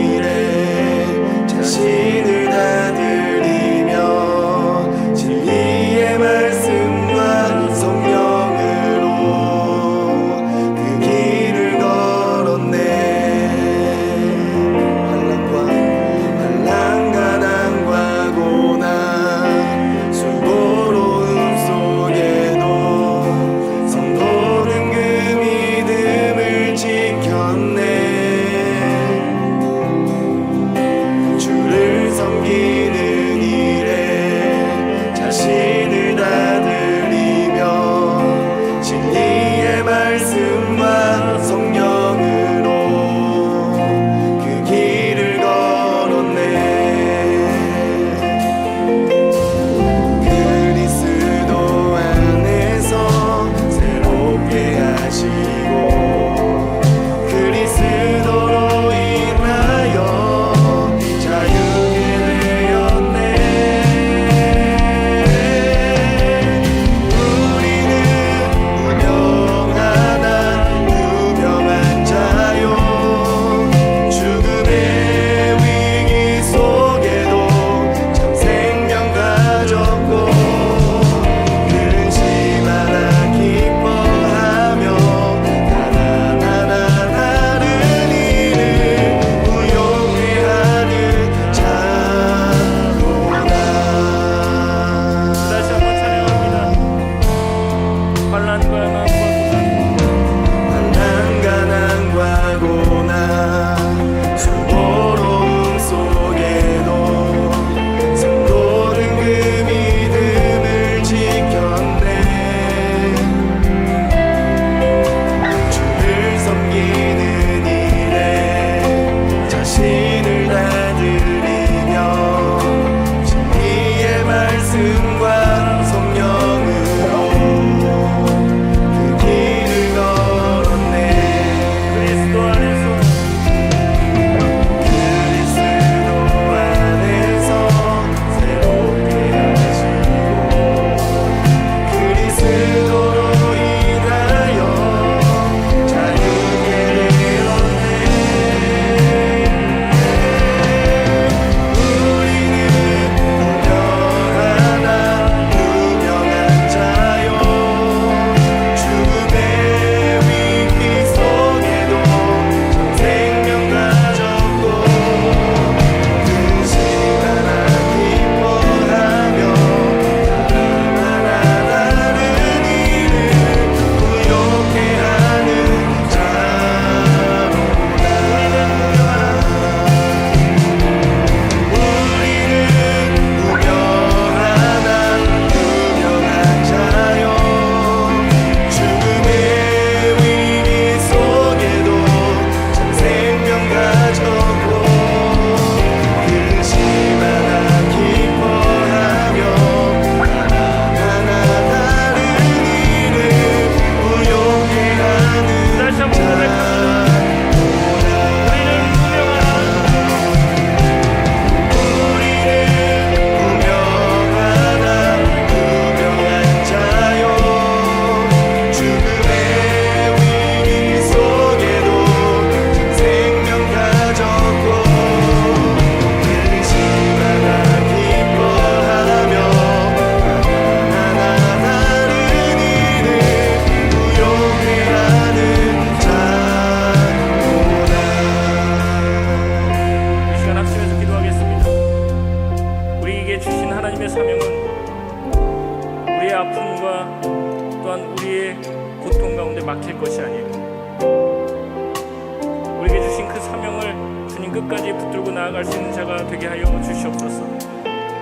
끝까지 붙들고 나아갈 수 있는 자가 되게 하여 주시옵소서.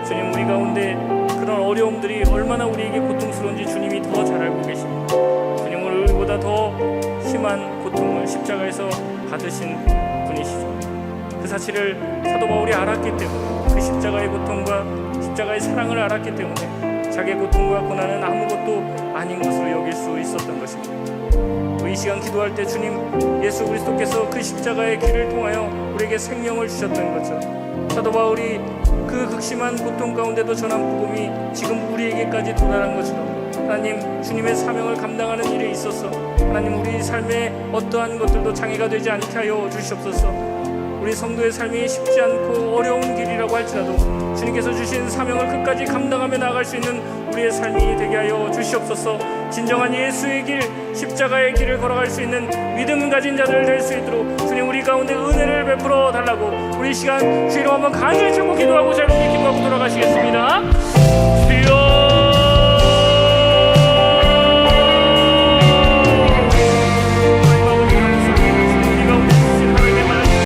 주님, 우리 가운데 그런 어려움들이 얼마나 우리에게 고통스러운지 주님이 더 잘 알고 계십니다. 주님, 우리보다 더 심한 고통을 십자가에서 받으신 분이시죠. 그 사실을 사도 바울이 알았기 때문에, 그 십자가의 고통과 십자가의 사랑을 알았기 때문에 자기의 고통과 고난은 아무것도 아닌 것으로 여길 수 있었던 것입니다. 이 시간 기도할 때 주님 예수 그리스도께서 그 십자가의 길을 통하여 우리에게 생명을 주셨던 거죠. 사도 바울이 그 극심한 고통 가운데도 전한 복음이 지금 우리에게까지 도달한 것처럼, 하나님, 주님의 사명을 감당하는 일에 있어서 하나님, 우리 삶에 어떠한 것들도 장애가 되지 않게 하여 주시옵소서. 우리 성도의 삶이 쉽지 않고 어려운 길이라고 할지라도 주님께서 주신 사명을 끝까지 감당하며 나아갈 수 있는 우리의 삶이 되게 하여 주시옵소서. 진정한 예수의 길, 십자가의 길을 걸어갈 수 있는 믿음 가진 자들 될 수 있도록 주님, 우리 가운데 은혜를 베풀어 달라고 우리 시간 주의로 한번 간절히 찾고 기도하고 자유롭게 기도하고 돌아가시겠습니다.